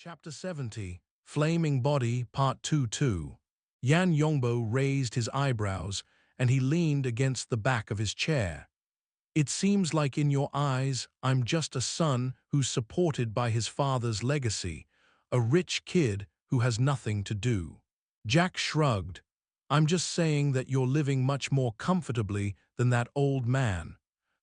Chapter 70, Flaming Body, Part 2-2. Yan Yongbo raised his eyebrows, and he leaned against the back of his chair. It seems like in your eyes I'm just a son who's supported by his father's legacy, a rich kid who has nothing to do. Jack shrugged. I'm just saying that you're living much more comfortably than that old man.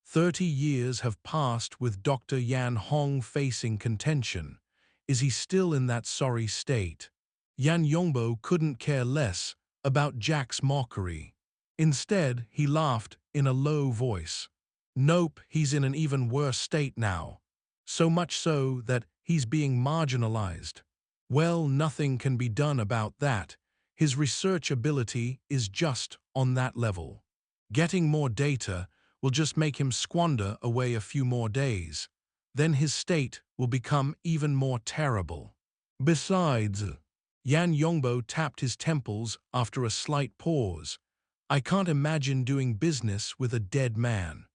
30 years have passed with Dr. Yan Hong facing contention. Is he still in that sorry state? Yan Yongbo couldn't care less about Jack's mockery. Instead, he laughed in a low voice. Nope, he's in an even worse state now. So much so that he's being marginalized. Well, nothing can be done about that. His research ability is just on that level. Getting more data will just make him squander away a few more days. Then his state will become even more terrible. Besides, Yan Yongbo tapped his temples after a slight pause. I can't imagine doing business with a dead man.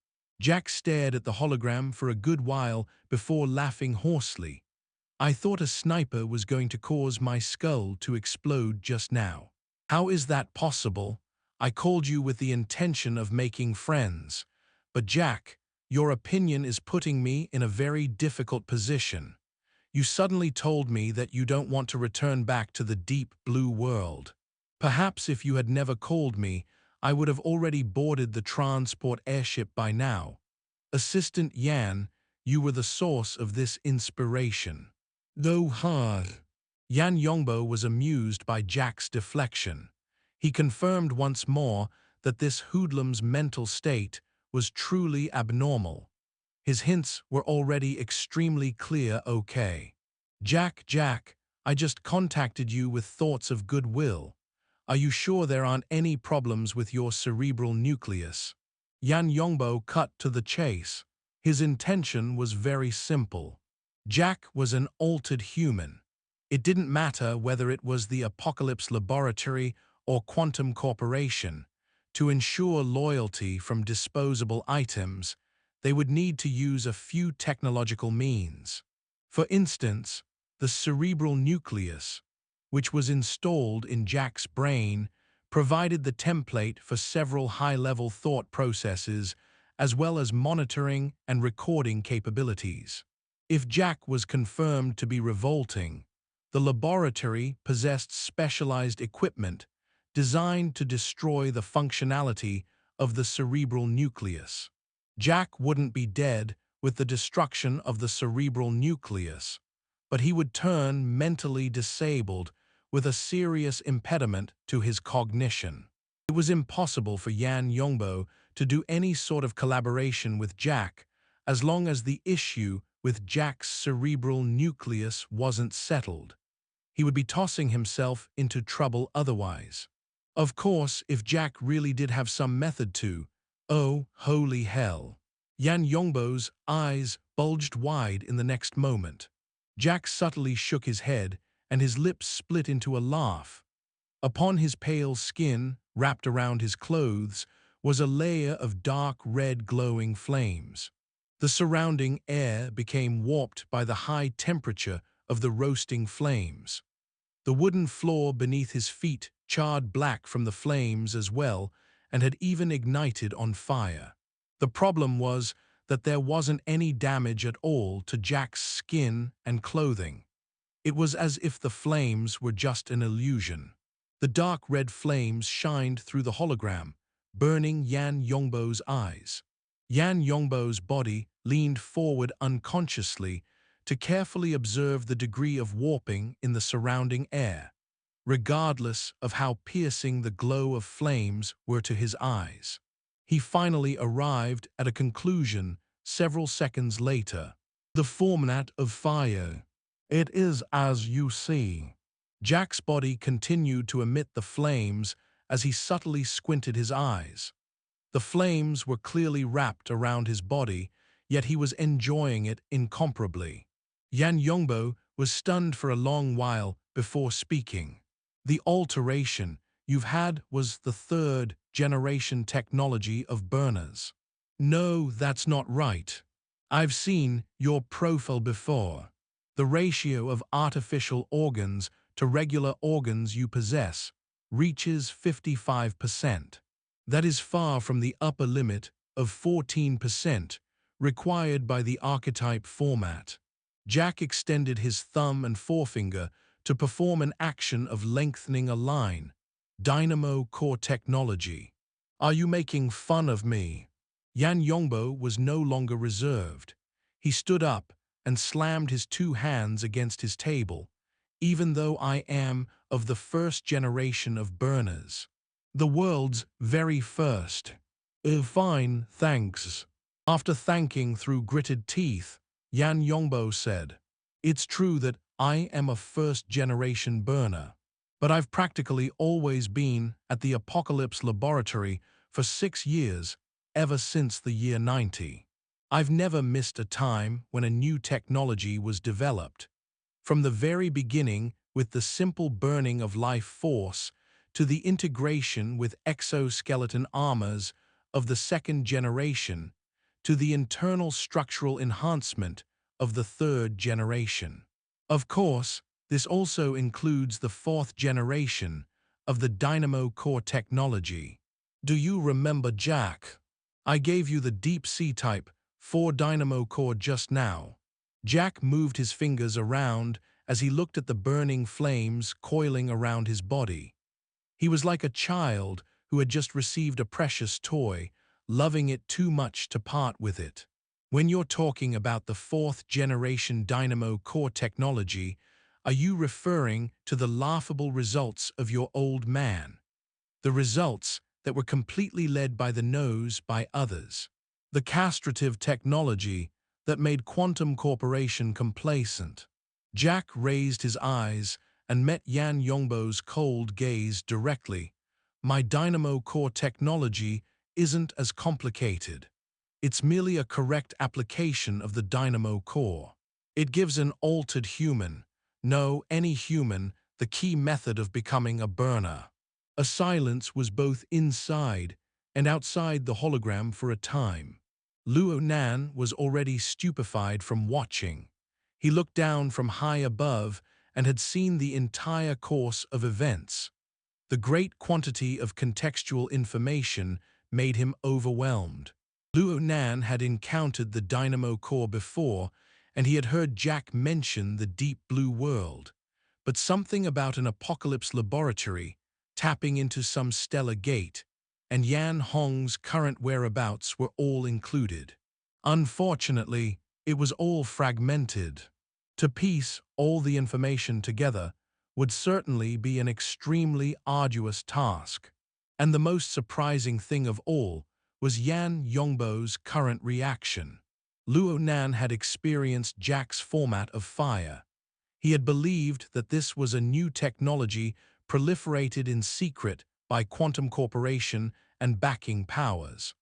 Jack stared at the hologram for a good while before laughing hoarsely. I thought a sniper was going to cause my skull to explode just now. How is that possible? I called you with the intention of making friends. But Jack, your opinion is putting me in a very difficult position. You suddenly told me that you don't want to return back to the deep blue world. Perhaps if you had never called me, I would have already boarded the transport airship by now. Assistant Yan, you were the source of this inspiration. Though hard. Yan Yongbo was amused by Jack's deflection. He confirmed once more that this hoodlum's mental state was truly abnormal. His hints were already extremely clear. Okay. Jack, I just contacted you with thoughts of goodwill. Are you sure there aren't any problems with your cerebral nucleus? Yan Yongbo cut to the chase. His intention was very simple. Jack was an altered human. It didn't matter whether it was the Apocalypse Laboratory or Quantum Corporation. To ensure loyalty from disposable items, they would need to use a few technological means. For instance, the cerebral nucleus, which was installed in Jack's brain, provided the template for several high-level thought processes as well as monitoring and recording capabilities. If Jack was confirmed to be revolting, the laboratory possessed specialized equipment designed to destroy the functionality of the cerebral nucleus. Jack wouldn't be dead with the destruction of the cerebral nucleus, but he would turn mentally disabled with a serious impediment to his cognition. It was impossible for Yan Yongbo to do any sort of collaboration with Jack as long as the issue with Jack's cerebral nucleus wasn't settled. He would be tossing himself into trouble otherwise. Of course, if Jack really did have some method to, oh, holy hell. Yan Yongbo's eyes bulged wide in the next moment. Jack subtly shook his head, and his lips split into a laugh. Upon his pale skin, wrapped around his clothes, was a layer of dark red glowing flames. The surrounding air became warped by the high temperature of the roasting flames. The wooden floor beneath his feet charred black from the flames as well and had even ignited on fire. The problem was that there wasn't any damage at all to Jack's skin and clothing. It was as if the flames were just an illusion. The dark red flames shined through the hologram, burning Yan Yongbo's eyes. Yan Yongbo's body leaned forward unconsciously to carefully observe the degree of warping in the surrounding air, regardless of how piercing the glow of flames were to his eyes. He finally arrived at a conclusion several seconds later. The format of fire. It is as you see. Jack's body continued to emit the flames as he subtly squinted his eyes. The flames were clearly wrapped around his body, yet he was enjoying it incomparably. Yan Yongbo was stunned for a long while before speaking. The alteration you've had was the third-generation technology of burners. No, that's not right. I've seen your profile before. The ratio of artificial organs to regular organs you possess reaches 55%. That is far from the upper limit of 14% required by the archetype format. Jack extended his thumb and forefinger to perform an action of lengthening a line. Dynamo Core technology. Are you making fun of me? Yan Yongbo was no longer reserved. He stood up and slammed his two hands against his table. Even though I am of the first generation of burners. The world's very first. Fine, thanks. After thanking through gritted teeth, Yan Yongbo said, "It's true that I am a first-generation burner, but I've practically always been at the Apocalypse Laboratory for 6 years, ever since the year 90. I've never missed a time when a new technology was developed. From the very beginning with the simple burning of life force to the integration with exoskeleton armors of the second generation to the internal structural enhancement of the third generation. Of course, this also includes the fourth generation of the Dynamo Core technology. Do you remember Jack? I gave you the Deep Sea Type 4 Dynamo Core just now." Jack moved his fingers around as he looked at the burning flames coiling around his body. He was like a child who had just received a precious toy, loving it too much to part with it. When you're talking about the fourth generation Dynamo Core technology, are you referring to the laughable results of your old man? The results that were completely led by the nose by others. The castrative technology that made Quantum Corporation complacent. Jack raised his eyes and met Yan Yongbo's cold gaze directly. My Dynamo Core technology isn't as complicated. It's merely a correct application of the Dynamo Core. It gives an altered human, no, any human, the key method of becoming a burner. A silence was both inside and outside the hologram for a time. Luo Nan was already stupefied from watching. He looked down from high above and had seen the entire course of events. The great quantity of contextual information made him overwhelmed. Luo Nan had encountered the Dynamo Core before, and he had heard Jack mention the deep blue world. But something about an apocalypse laboratory, tapping into some stellar gate, and Yan Hong's current whereabouts were all included. Unfortunately, it was all fragmented. To piece all the information together would certainly be an extremely arduous task. And the most surprising thing of all was Yan Yongbo's current reaction. Luo Nan had experienced Jack's format of fire. He had believed that this was a new technology proliferated in secret by Quantum Corporation and backing powers.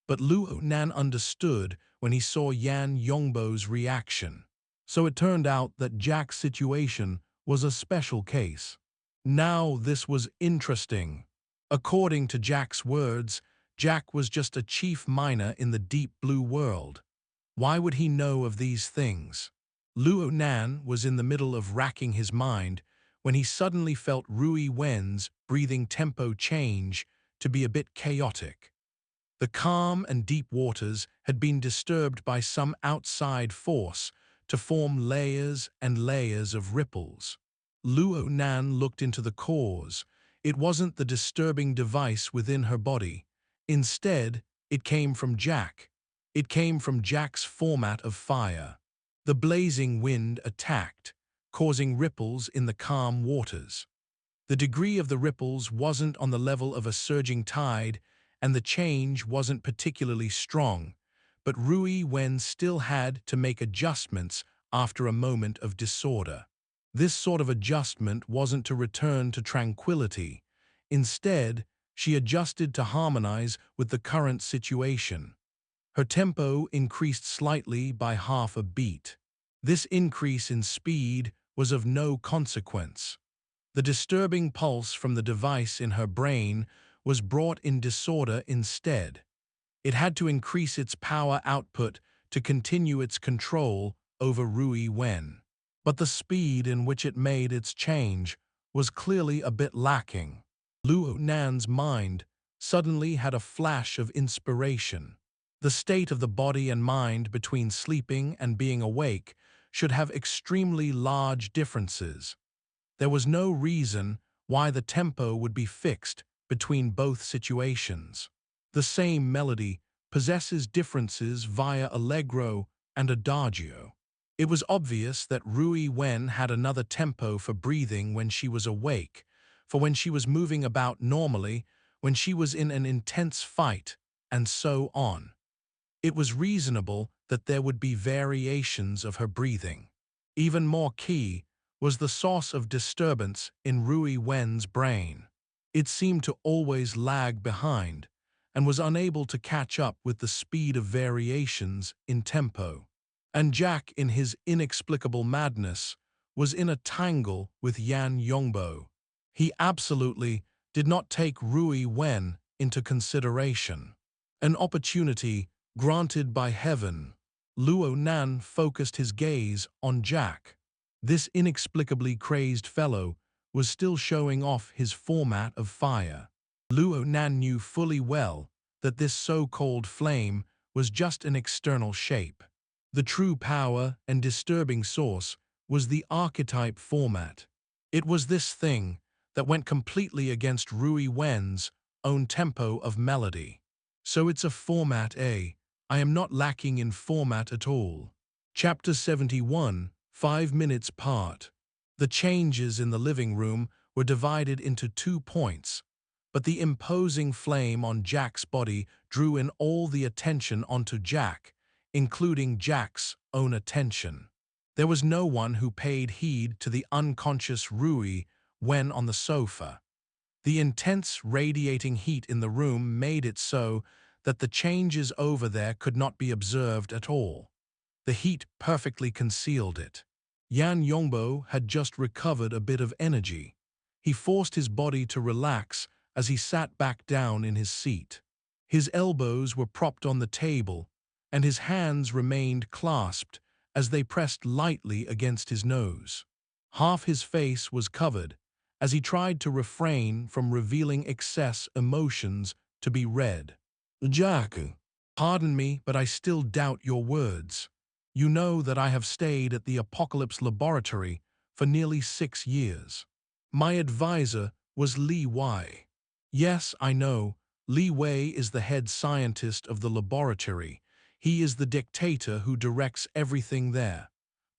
But Luo Nan understood when he saw Yan Yongbo's reaction. So it turned out that Jack's situation was a special case. Now this was interesting. According to Jack's words, Jack was just a chief miner in the deep blue world. Why would he know of these things? Luo Nan was in the middle of racking his mind when he suddenly felt Rui Wen's breathing tempo change to be a bit chaotic. The calm and deep waters had been disturbed by some outside force to form layers and layers of ripples. Luo Nan looked into the cause. It wasn't the disturbing device within her body. Instead, it came from Jack. It came from Jack's format of fire. The blazing wind attacked, causing ripples in the calm waters. The degree of the ripples wasn't on the level of a surging tide, and the change wasn't particularly strong, but Rui Wen still had to make adjustments after a moment of disorder. This sort of adjustment wasn't to return to tranquility. Instead, she adjusted to harmonize with the current situation. Her tempo increased slightly by half a beat. This increase in speed was of no consequence. The disturbing pulse from the device in her brain was brought in disorder instead. It had to increase its power output to continue its control over Rui Wen. but the speed in which it made its change was clearly a bit lacking. Luo Nan's mind suddenly had a flash of inspiration. The state of the body and mind between sleeping and being awake should have extremely large differences. There was no reason why the tempo would be fixed between both situations. The same melody possesses differences via allegro and adagio. It was obvious that Rui Wen had another tempo for breathing when she was awake, for when she was moving about normally, when she was in an intense fight, and so on. It was reasonable that there would be variations of her breathing. Even more key was the source of disturbance in Rui Wen's brain. It seemed to always lag behind and was unable to catch up with the speed of variations in tempo. And Jack, in his inexplicable madness, was in a tangle with Yan Yongbo. He absolutely did not take Rui Wen into consideration. An opportunity granted by heaven. Luo Nan focused his gaze on Jack. This inexplicably crazed fellow was still showing off his format of fire. Luo Nan knew fully well that this so-called flame was just an external shape. The true power and disturbing source was the archetype format. It was this thing that went completely against Rui Wen's own tempo of melody. So it's a format A. I am not lacking in format at all. Chapter 71, 5 minutes part. The changes in the living room were divided into 2 points, but the imposing flame on Jack's body drew in all the attention onto Jack, including Jack's own attention. There was no one who paid heed to the unconscious Rui Wen on the sofa. The intense radiating heat in the room made it so that the changes over there could not be observed at all. The heat perfectly concealed it. Yan Yongbo had just recovered a bit of energy. He forced his body to relax as he sat back down in his seat. His elbows were propped on the table, and his hands remained clasped as they pressed lightly against his nose. Half his face was covered, as he tried to refrain from revealing excess emotions to be read. Jack, pardon me, but I still doubt your words. You know that I have stayed at the Apocalypse Laboratory for nearly 6 years. My advisor was Li Wei. Yes, I know, Li Wei is the head scientist of the laboratory. He is the dictator who directs everything there.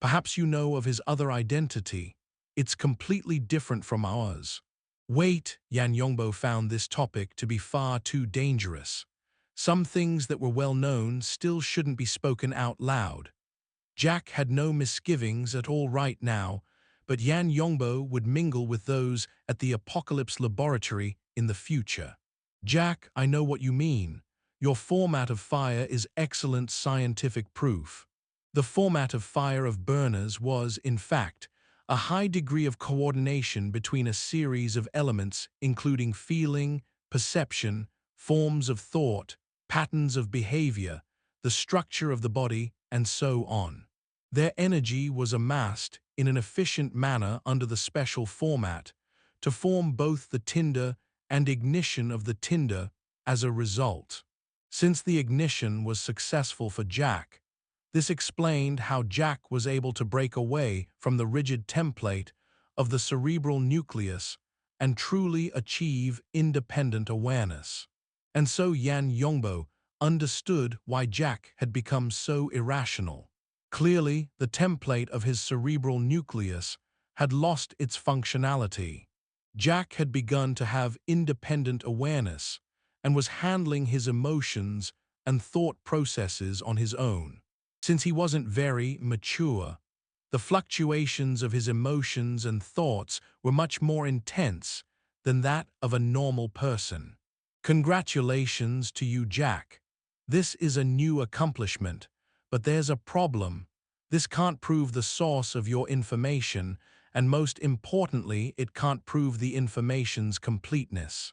Perhaps you know of his other identity. It's completely different from ours. Wait, Yan Yongbo found this topic to be far too dangerous. Some things that were well known still shouldn't be spoken out loud. Jack had no misgivings at all right now, but Yan Yongbo would mingle with those at the Apocalypse Laboratory in the future. Jack, I know what you mean. Your format of fire is excellent scientific proof. The format of fire of burners was, in fact, a high degree of coordination between a series of elements including feeling, perception, forms of thought, patterns of behavior, the structure of the body, and so on. Their energy was amassed in an efficient manner under the special format to form both the tinder and ignition of the tinder as a result. Since the ignition was successful for Jack, this explained how Jack was able to break away from the rigid template of the cerebral nucleus and truly achieve independent awareness. And so Yan Yongbo understood why Jack had become so irrational. Clearly, the template of his cerebral nucleus had lost its functionality. Jack had begun to have independent awareness and was handling his emotions and thought processes on his own. Since he wasn't very mature, the fluctuations of his emotions and thoughts were much more intense than that of a normal person. Congratulations to you, Jack. This is a new accomplishment, but there's a problem. This can't prove the source of your information, and most importantly, it can't prove the information's completeness.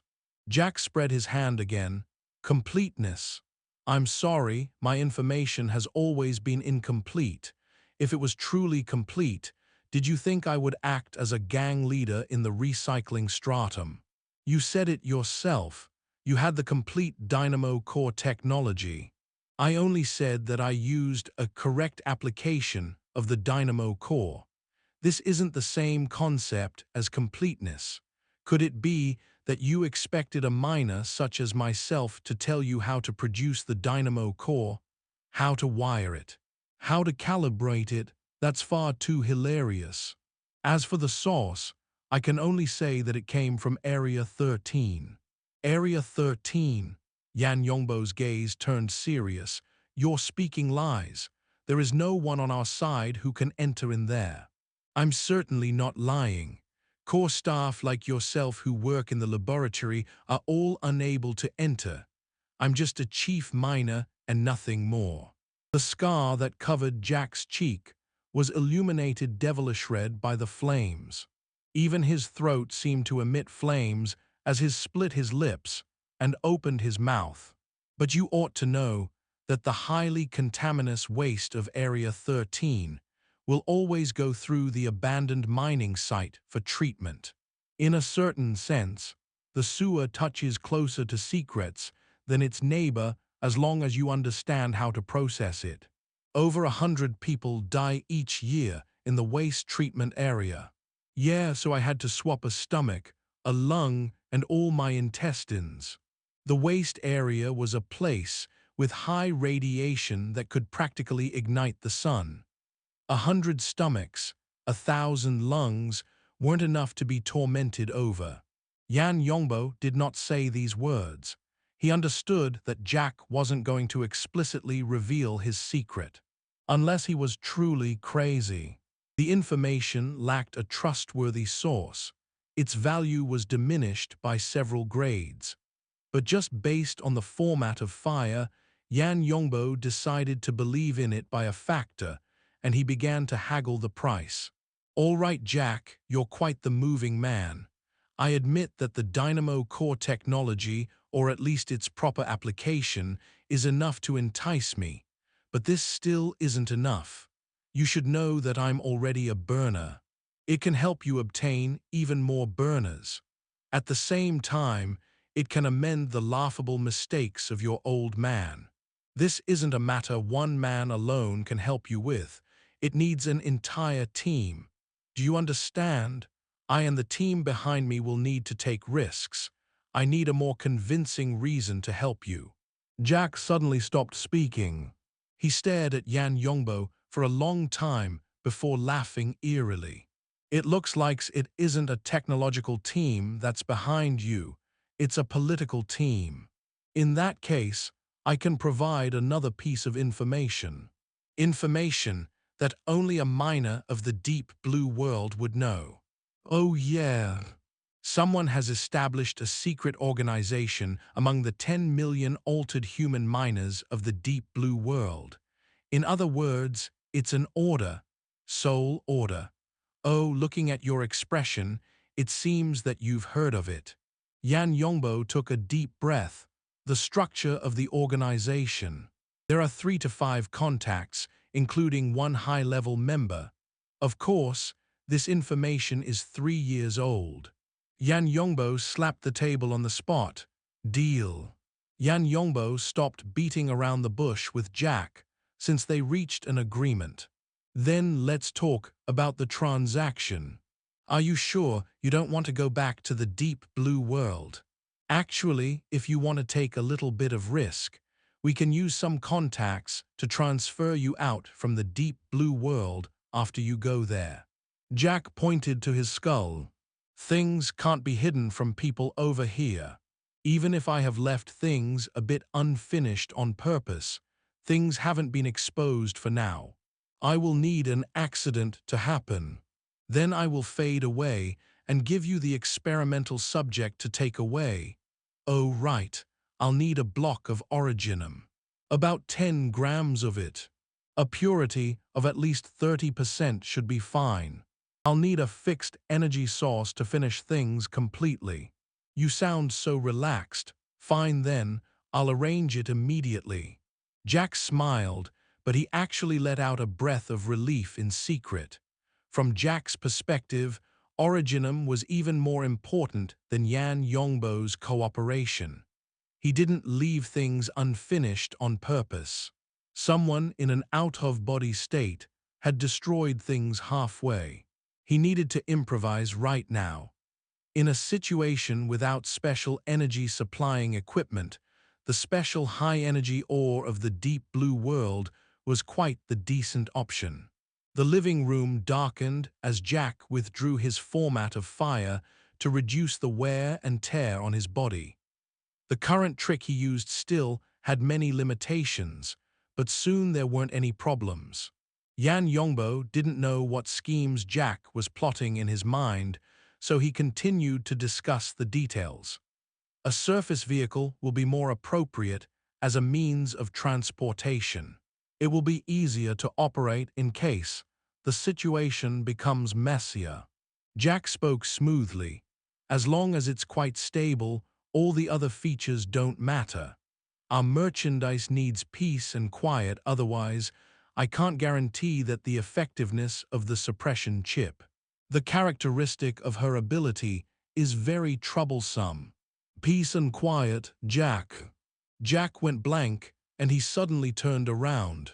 Jack spread his hand again. Completeness. I'm sorry, my information has always been incomplete. If it was truly complete, Did you think I would act as a gang leader in the recycling stratum? You said it yourself. You had the complete Dynamo Core technology. I only said that I used a correct application of the Dynamo Core. This isn't the same concept as completeness. Could it be that you expected a miner such as myself to tell you how to produce the Dynamo Core, how to wire it, how to calibrate it? That's far too hilarious. As for the source, I can only say that it came from Area 13. Area 13. Yan Yongbo's gaze turned serious. You're speaking lies. There is no one on our side who can enter in there. I'm certainly not lying. Core staff like yourself who work in the laboratory are all unable to enter. I'm just a chief miner and nothing more. The scar that covered Jack's cheek was illuminated devilish red by the flames. Even his throat seemed to emit flames as he split his lips and opened his mouth. But you ought to know that the highly contaminous waste of Area 13 will always go through the abandoned mining site for treatment. In a certain sense, the sewer touches closer to secrets than its neighbor as long as you understand how to process it. Over 100 people die each year in the waste treatment area. Yeah, so I had to swap a stomach, a lung, and all my intestines. The waste area was a place with high radiation that could practically ignite the sun. 100 stomachs, 1,000 lungs weren't enough to be tormented over. Yan Yongbo did not say these words. He understood that Jack wasn't going to explicitly reveal his secret, unless he was truly crazy. The information lacked a trustworthy source. Its value was diminished by several grades. But just based on the format of fire, Yan Yongbo decided to believe in it by a factor, and he began to haggle the price. All right, Jack, you're quite the moving man. I admit that the Dynamo Core technology, or at least its proper application, is enough to entice me. But this still isn't enough. You should know that I'm already a burner. It can help you obtain even more burners. At the same time, it can amend the laughable mistakes of your old man. This isn't a matter one man alone can help you with. It needs an entire team. Do you understand? I and the team behind me will need to take risks. I need a more convincing reason to help you. Jack suddenly stopped speaking. He stared at Yan Yongbo for a long time before laughing eerily. It looks like it isn't a technological team that's behind you. It's a political team. In that case, I can provide another piece of information. Information that only a miner of the deep blue world would know. Oh yeah. Someone has established a secret organization among the 10 million altered human miners of the deep blue world. In other words, it's an order. Soul order. Oh, looking at your expression, it seems that you've heard of it. Yan Yongbo took a deep breath. The structure of the organization. There are 3 to 5 contacts, including one high-level member. Of course, this information is 3 years old. Yan Yongbo slapped the table on the spot. Deal. Yan Yongbo stopped beating around the bush with Jack, since they reached an agreement. Then let's talk about the transaction. Are you sure you don't want to go back to the deep blue world? Actually, if you want to take a little bit of risk, we can use some contacts to transfer you out from the deep blue world after you go there. Jack pointed to his skull. Things can't be hidden from people over here. Even if I have left things a bit unfinished on purpose, things haven't been exposed for now. I will need an accident to happen. Then I will fade away and give you the experimental subject to take away. Oh right, I'll need a block of originum. About 10 grams of it. A purity of at least 30% should be fine. I'll need a fixed energy source to finish things completely. You sound so relaxed. Fine then, I'll arrange it immediately. Jack smiled, but he actually let out a breath of relief in secret. From Jack's perspective, Originum was even more important than Yan Yongbo's cooperation. He didn't leave things unfinished on purpose. Someone in an out-of-body state had destroyed things halfway. He needed to improvise right now. In a situation without special energy-supplying equipment, the special high-energy ore of the deep blue world was quite the decent option. The living room darkened as Jack withdrew his format of fire to reduce the wear and tear on his body. The current trick he used still had many limitations, but soon there weren't any problems. Yan Yongbo didn't know what schemes Jack was plotting in his mind, so he continued to discuss the details. A surface vehicle will be more appropriate as a means of transportation. It will be easier to operate in case the situation becomes messier. Jack spoke smoothly. As long as it's quite stable, all the other features don't matter. Our merchandise needs peace and quiet, otherwise, I can't guarantee that the effectiveness of the suppression chip. The characteristic of her ability is very troublesome. Peace and quiet, Jack. Jack went blank, and he suddenly turned around.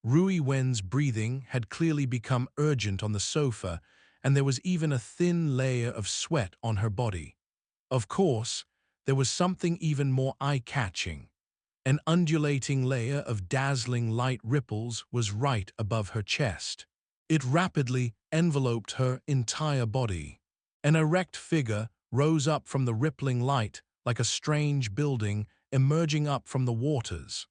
Rui Wen's breathing had clearly become urgent on the sofa, and there was even a thin layer of sweat on her body. Of course, there was something even more eye-catching. An undulating layer of dazzling light ripples was right above her chest. It rapidly enveloped her entire body. An erect figure rose up from the rippling light like a strange building emerging up from the waters.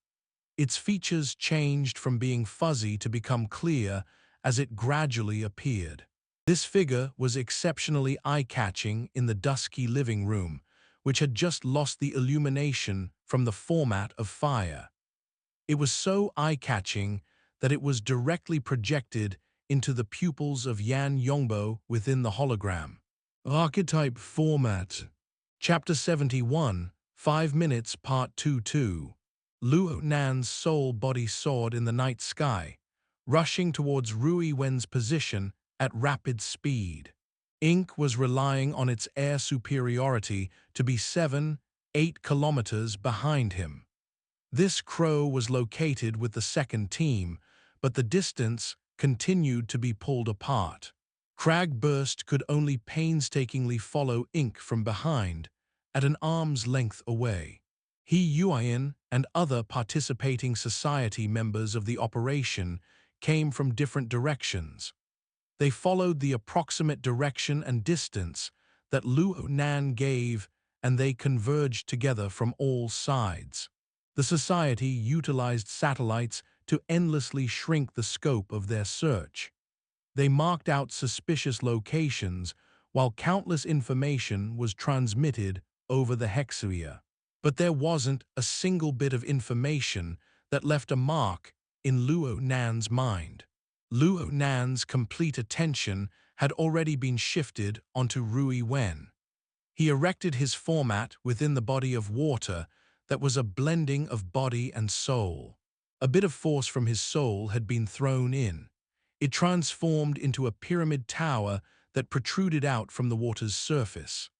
Its features changed from being fuzzy to become clear as it gradually appeared. This figure was exceptionally eye-catching in the dusky living room, which had just lost the illumination from the format of fire. It was so eye-catching that it was directly projected into the pupils of Yan Yongbo within the hologram. Archetype Format. Chapter 71, 5 Minutes, Part 2-2. Luo Nan's soul body soared in the night sky, rushing towards Rui Wen's position at rapid speed. Ink was relying on its air superiority to be 7-8 kilometers behind him. This crow was located with the second team, but the distance continued to be pulled apart. Cragburst could only painstakingly follow Ink from behind, at an arm's length away. Yuan and other participating society members of the operation came from different directions. They followed the approximate direction and distance that Luo Nan gave, and they converged together from all sides. The society utilized satellites to endlessly shrink the scope of their search. They marked out suspicious locations while countless information was transmitted over the hexasphere. But there wasn't a single bit of information that left a mark in Luo Nan's mind. Luo Nan's complete attention had already been shifted onto Rui Wen. He erected his format within the body of water that was a blending of body and soul. A bit of force from his soul had been thrown in. It transformed into a pyramid tower that protruded out from the water's surface.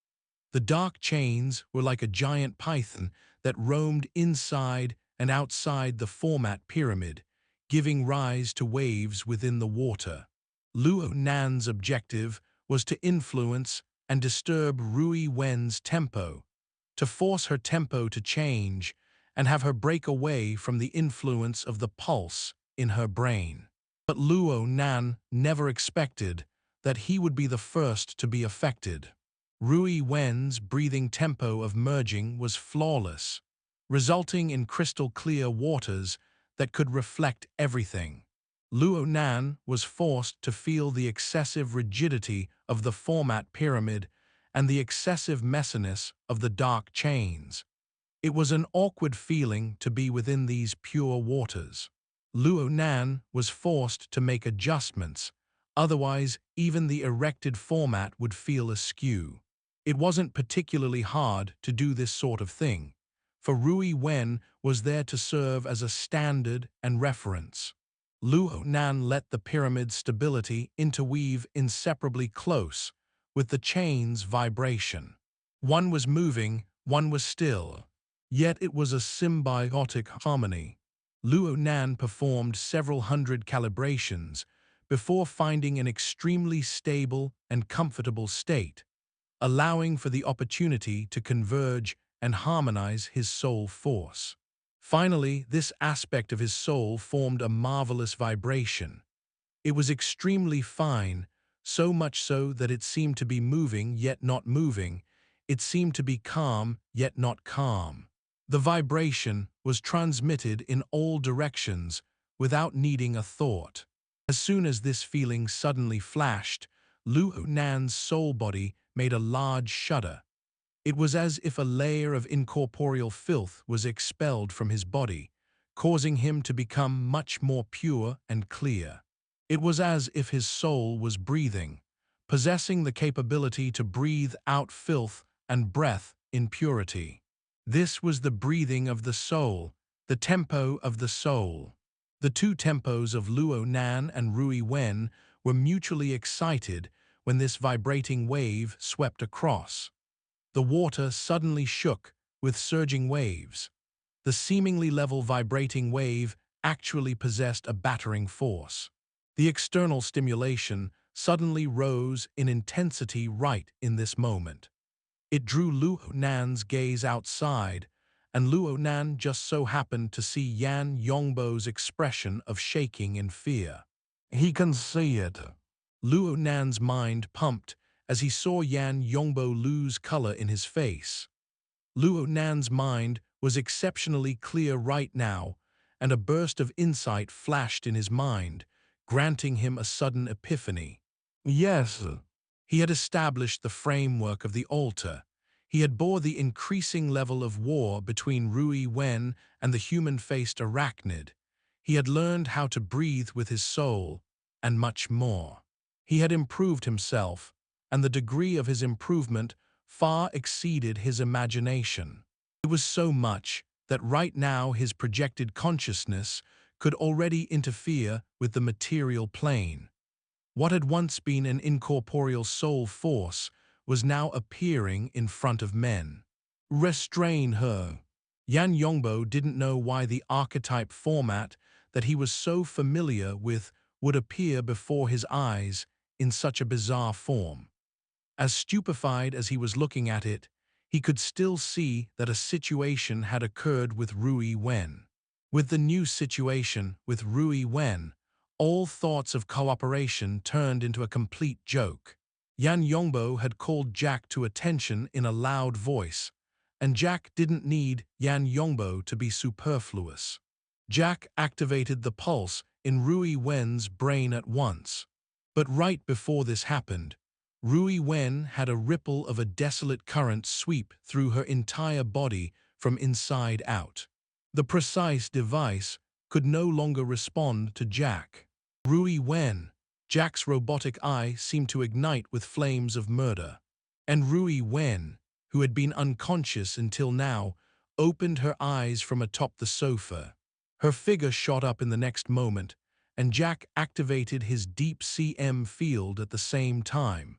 The dark chains were like a giant python that roamed inside and outside the format pyramid, giving rise to waves within the water. Luo Nan's objective was to influence and disturb Rui Wen's tempo, to force her tempo to change and have her break away from the influence of the pulse in her brain. But Luo Nan never expected that he would be the first to be affected. Rui Wen's breathing tempo of merging was flawless, resulting in crystal-clear waters that could reflect everything. Luo Nan was forced to feel the excessive rigidity of the format pyramid and the excessive messiness of the dark chains. It was an awkward feeling to be within these pure waters. Luo Nan was forced to make adjustments, otherwise even the erected format would feel askew. It wasn't particularly hard to do this sort of thing, for Rui Wen was there to serve as a standard and reference. Luo Nan let the pyramid's stability interweave inseparably close with the chain's vibration. One was moving, one was still. Yet it was a symbiotic harmony. Luo Nan performed several hundred calibrations before finding an extremely stable and comfortable state, allowing for the opportunity to converge and harmonize his soul force. Finally, this aspect of his soul formed a marvelous vibration. It was extremely fine, so much so that it seemed to be moving yet not moving. It seemed to be calm yet not calm. The vibration was transmitted in all directions without needing a thought. As soon as this feeling suddenly flashed, Luo Nan's soul body made a large shudder. It was as if a layer of incorporeal filth was expelled from his body, causing him to become much more pure and clear. It was as if his soul was breathing, possessing the capability to breathe out filth and breath in purity. This was the breathing of the soul, the tempo of the soul. The two tempos of Luo Nan and Rui Wen were mutually excited when this vibrating wave swept across. The water suddenly shook with surging waves. The seemingly level vibrating wave actually possessed a battering force. The external stimulation suddenly rose in intensity right in this moment. It drew Luo Nan's gaze outside, and Luo Nan just so happened to see Yan Yongbo's expression of shaking in fear. He can see it. Luo Nan's mind pumped as he saw Yan Yongbo lose color in his face. Luo Nan's mind was exceptionally clear right now, and a burst of insight flashed in his mind, granting him a sudden epiphany. Yes, he had established the framework of the altar. He had bore the increasing level of war between Rui Wen and the human-faced arachnid. He had learned how to breathe with his soul, and much more. He had improved himself, and the degree of his improvement far exceeded his imagination. It was so much that right now his projected consciousness could already interfere with the material plane. What had once been an incorporeal soul force was now appearing in front of men. Restrain her. Yan Yongbo didn't know why the archetype format that he was so familiar with would appear before his eyes in such a bizarre form. As stupefied as he was looking at it, he could still see that a situation had occurred with Rui Wen. With the new situation with Rui Wen, all thoughts of cooperation turned into a complete joke. Yan Yongbo had called Jack to attention in a loud voice, and Jack didn't need Yan Yongbo to be superfluous. Jack activated the pulse in Rui Wen's brain at once. But right before this happened, Rui Wen had a ripple of a desolate current sweep through her entire body from inside out. The precise device could no longer respond to Jack. Rui Wen, Jack's robotic eye seemed to ignite with flames of murder. And Rui Wen, who had been unconscious until now, opened her eyes from atop the sofa. Her figure shot up in the next moment, and Jack activated his deep CM field at the same time.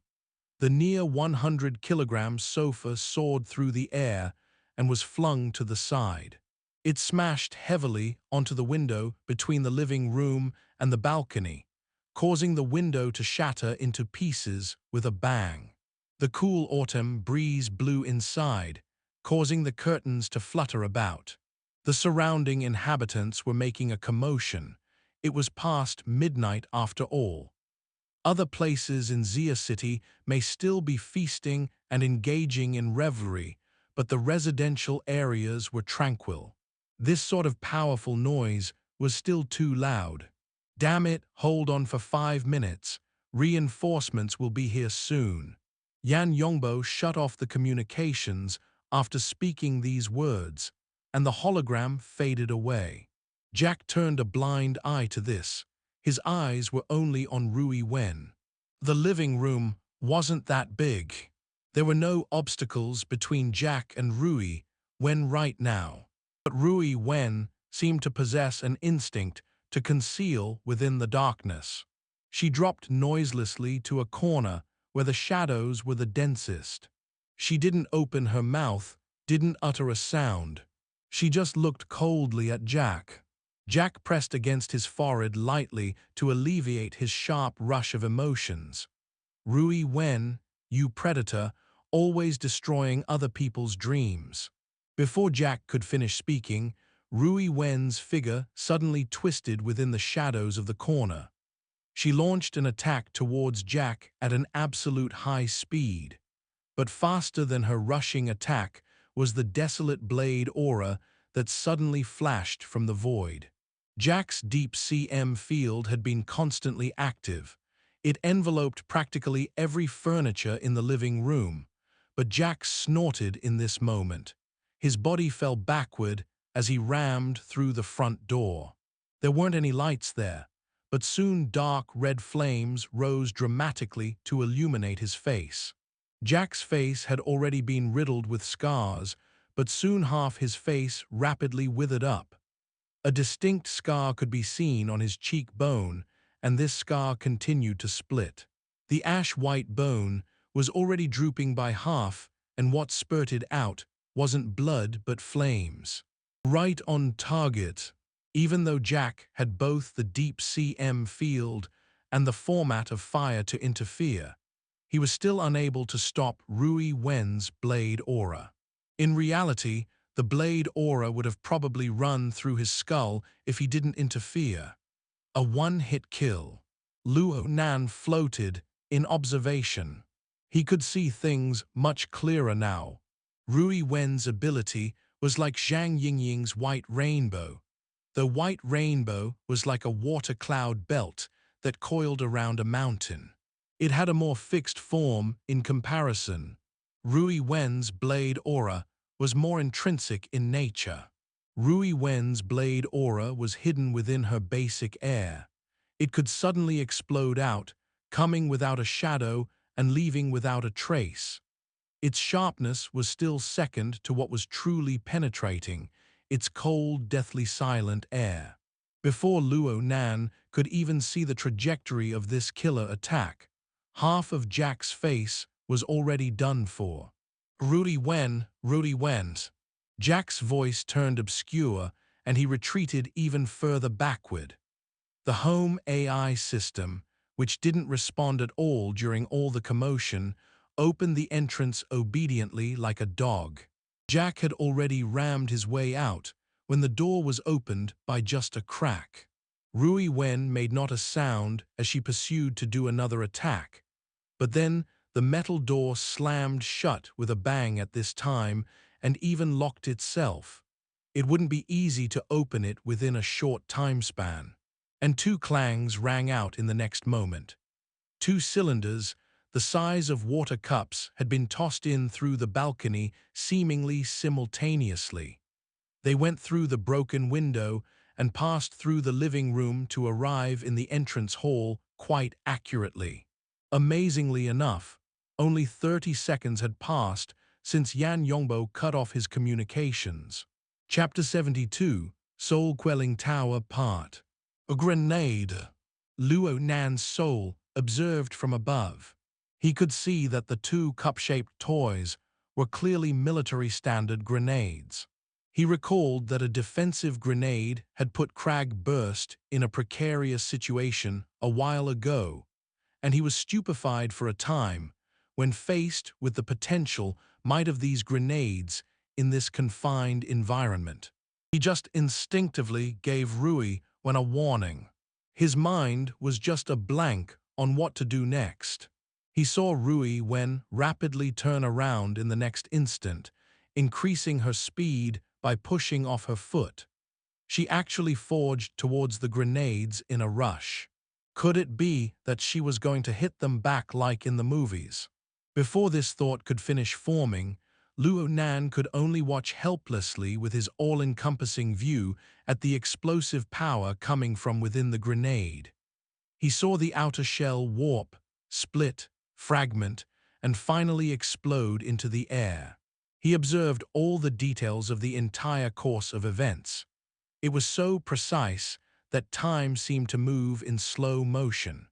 The near 100-kilogram sofa soared through the air and was flung to the side. It smashed heavily onto the window between the living room and the balcony, causing the window to shatter into pieces with a bang. The cool autumn breeze blew inside, causing the curtains to flutter about. The surrounding inhabitants were making a commotion. It was past midnight after all. Other places in Xia City may still be feasting and engaging in revelry, but the residential areas were tranquil. This sort of powerful noise was still too loud. Damn it, hold on for 5 minutes. Reinforcements will be here soon. Yan Yongbo shut off the communications after speaking these words, and the hologram faded away. Jack turned a blind eye to this. His eyes were only on Rui Wen. The living room wasn't that big. There were no obstacles between Jack and Rui Wen right now. But Rui Wen seemed to possess an instinct to conceal within the darkness. She dropped noiselessly to a corner where the shadows were the densest. She didn't open her mouth, didn't utter a sound. She just looked coldly at Jack. Jack pressed against his forehead lightly to alleviate his sharp rush of emotions. Rui Wen, you predator, always destroying other people's dreams. Before Jack could finish speaking, Rui Wen's figure suddenly twisted within the shadows of the corner. She launched an attack towards Jack at an absolute high speed. But faster than her rushing attack was the desolate blade aura that suddenly flashed from the void. Jack's deep CM field had been constantly active. It enveloped practically every furniture in the living room. But Jack snorted in this moment. His body fell backward as he rammed through the front door. There weren't any lights there, but soon dark red flames rose dramatically to illuminate his face. Jack's face had already been riddled with scars, but soon half his face rapidly withered up. A distinct scar could be seen on his cheekbone, and this scar continued to split. The ash-white bone was already drooping by half, and what spurted out wasn't blood but flames. Right on target, even though Jack had both the deep CM field and the format of fire to interfere, he was still unable to stop Rui Wen's blade aura. In reality, the blade aura would have probably run through his skull if he didn't interfere. A one-hit kill. Luo Nan floated in observation. He could see things much clearer now. Rui Wen's ability was like Zhang Yingying's white rainbow. The white rainbow was like a water cloud belt that coiled around a mountain. It had a more fixed form in comparison. Rui Wen's blade aura was more intrinsic in nature. Rui Wen's blade aura was hidden within her basic air. It could suddenly explode out, coming without a shadow and leaving without a trace. Its sharpness was still second to what was truly penetrating, its cold, deathly silent air. Before Luo Nan could even see the trajectory of this killer attack, half of Jack's face was already done for. Rui Wen. Jack's voice turned obscure, and he retreated even further backward. The home AI system, which didn't respond at all during all the commotion, opened the entrance obediently like a dog. Jack had already rammed his way out when the door was opened by just a crack. Rui Wen made not a sound as she pursued to do another attack. But then the metal door slammed shut with a bang at this time and even locked itself. It wouldn't be easy to open it within a short time span. And two clangs rang out in the next moment. Two cylinders, the size of water cups, had been tossed in through the balcony seemingly simultaneously. They went through the broken window and passed through the living room to arrive in the entrance hall quite accurately. Amazingly enough, only 30 seconds had passed since Yan Yongbo cut off his communications. Chapter 72, Soul Quelling Tower Part. A grenade. Luo Nan's soul observed from above. He could see that the two cup-shaped toys were clearly military-standard grenades. He recalled that a defensive grenade had put Crag Burst in a precarious situation a while ago, and he was stupefied for a time when faced with the potential might of these grenades in this confined environment. He just instinctively gave Rui Wen a warning. His mind was just a blank on what to do next. He saw Rui Wen rapidly turn around in the next instant, increasing her speed by pushing off her foot. She actually forged towards the grenades in a rush. Could it be that she was going to hit them back like in the movies? Before this thought could finish forming, Luo Nan could only watch helplessly with his all-encompassing view at the explosive power coming from within the grenade. He saw the outer shell warp, split, fragment, and finally explode into the air. He observed all the details of the entire course of events. It was so precise that time seemed to move in slow motion.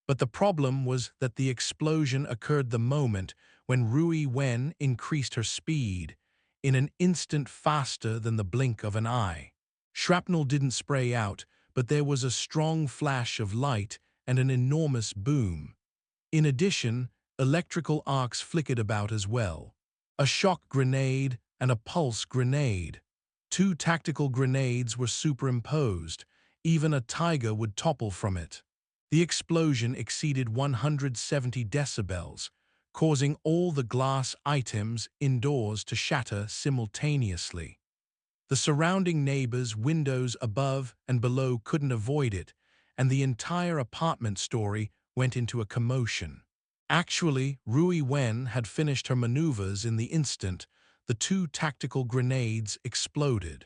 But the problem was that the explosion occurred the moment when Rui Wen increased her speed, in an instant faster than the blink of an eye. Shrapnel didn't spray out, but there was a strong flash of light and an enormous boom. In addition, electrical arcs flickered about as well. A shock grenade and a pulse grenade. Two tactical grenades were superimposed. Even a tiger would topple from it. The explosion exceeded 170 decibels, causing all the glass items indoors to shatter simultaneously. The surrounding neighbors' windows above and below couldn't avoid it, and the entire apartment story went into a commotion. Actually, Rui Wen had finished her maneuvers in the instant the two tactical grenades exploded.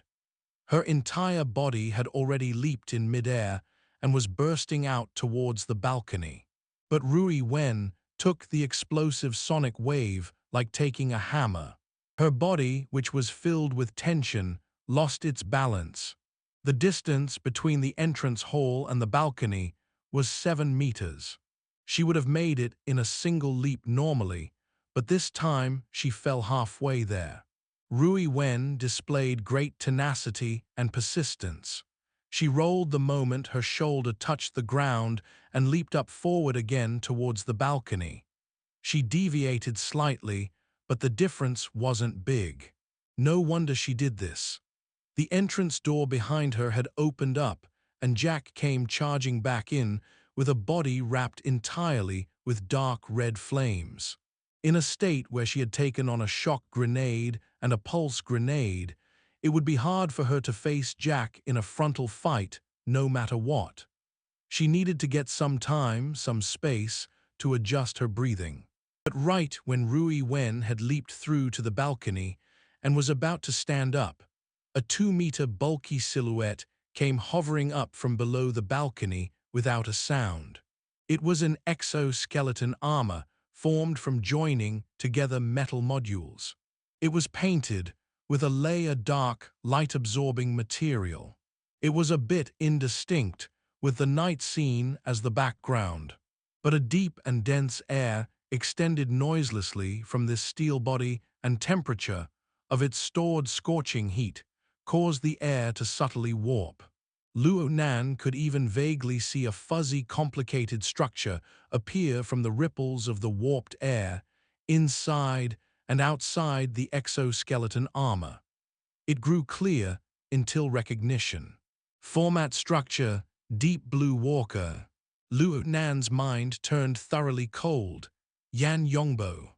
Her entire body had already leaped in midair and was bursting out towards the balcony. But Rui Wen took the explosive sonic wave like taking a hammer. Her body, which was filled with tension, lost its balance. The distance between the entrance hall and the balcony was 7 meters. She would have made it in a single leap normally, but this time she fell halfway there. Rui Wen displayed great tenacity and persistence. She rolled the moment her shoulder touched the ground and leaped up forward again towards the balcony. She deviated slightly, but the difference wasn't big. No wonder she did this. The entrance door behind her had opened up, and Jack came charging back in with a body wrapped entirely with dark red flames. In a state where she had taken on a shock grenade and a pulse grenade, it would be hard for her to face Jack in a frontal fight no matter what. She needed to get some time, some space, to adjust her breathing. But right when Rui Wen had leaped through to the balcony and was about to stand up, a 2-meter bulky silhouette came hovering up from below the balcony without a sound. It was an exoskeleton armor formed from joining together metal modules. It was painted with a layer dark, light-absorbing material. It was a bit indistinct, with the night scene as the background. But a deep and dense air extended noiselessly from this steel body, and temperature of its stored scorching heat caused the air to subtly warp. Luo Nan could even vaguely see a fuzzy, complicated structure appear from the ripples of the warped air, inside and outside the exoskeleton armor. It grew clear until recognition. Format structure, deep blue walker. Luo Nan's mind turned thoroughly cold. Yan Yongbo.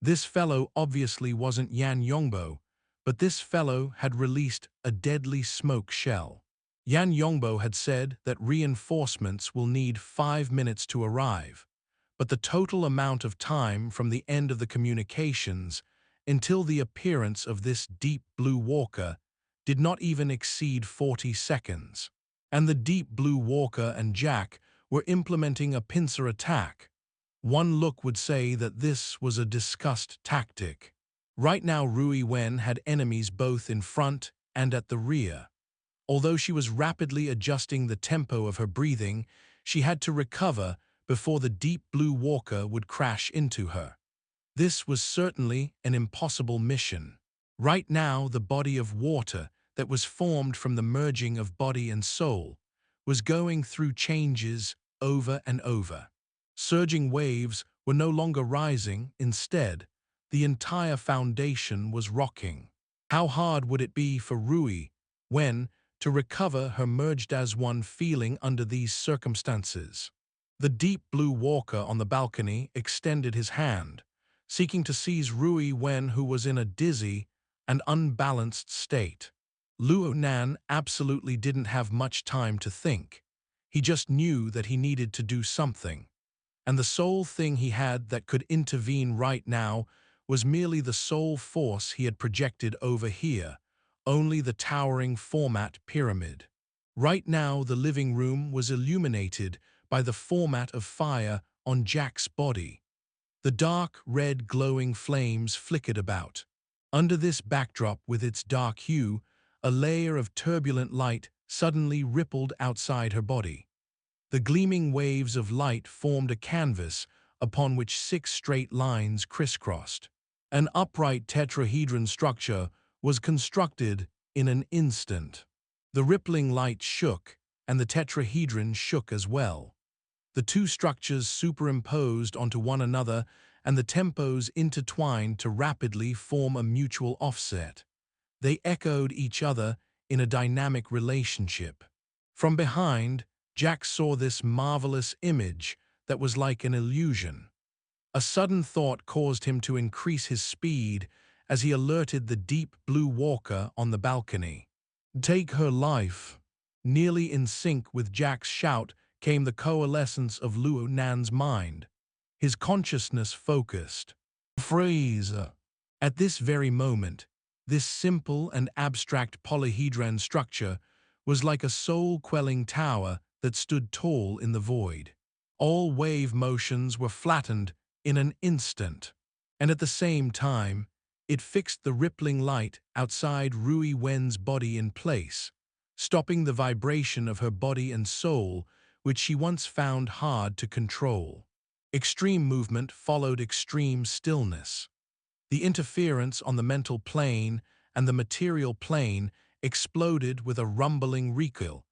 This fellow obviously wasn't Yan Yongbo, but this fellow had released a deadly smoke shell. Yan Yongbo had said that reinforcements will need 5 minutes to arrive, but the total amount of time from the end of the communications until the appearance of this deep blue walker did not even exceed 40 seconds. And the deep blue walker and Jack were implementing a pincer attack. One look would say that this was a discussed tactic. Right now Rui Wen had enemies both in front and at the rear. Although she was rapidly adjusting the tempo of her breathing, she had to recover before the deep blue walker would crash into her. This was certainly an impossible mission. Right now the body of water that was formed from the merging of body and soul was going through changes over and over. Surging waves were no longer rising, instead, the entire foundation was rocking. How hard would it be for Rui Wen to recover her merged-as-one feeling under these circumstances? The deep blue walker on the balcony extended his hand, seeking to seize Rui Wen, who was in a dizzy and unbalanced state. Luo Nan absolutely didn't have much time to think. He just knew that he needed to do something. And the sole thing he had that could intervene right now was merely the sole force he had projected over here, only the towering format pyramid. Right now the living room was illuminated by the format of fire on Jack's body. The dark red glowing flames flickered about. Under this backdrop with its dark hue, a layer of turbulent light suddenly rippled outside her body. The gleaming waves of light formed a canvas upon which 6 straight lines crisscrossed. An upright tetrahedron structure was constructed in an instant. The rippling light shook, and the tetrahedron shook as well. The two structures superimposed onto one another, and the tempos intertwined to rapidly form a mutual offset. They echoed each other in a dynamic relationship. From behind, Jack saw this marvelous image that was like an illusion. A sudden thought caused him to increase his speed as he alerted the deep blue walker on the balcony. "Take her life." Nearly in sync with Jack's shout came the coalescence of Luo Nan's mind. His consciousness focused. Freeze! At this very moment, this simple and abstract polyhedron structure was like a Soul Quelling Tower that stood tall in the void. All wave motions were flattened in an instant, and at the same time, it fixed the rippling light outside Rui Wen's body in place, stopping the vibration of her body and soul, which she once found hard to control. Extreme movement followed extreme stillness. The interference on the mental plane and the material plane exploded with a rumbling recoil,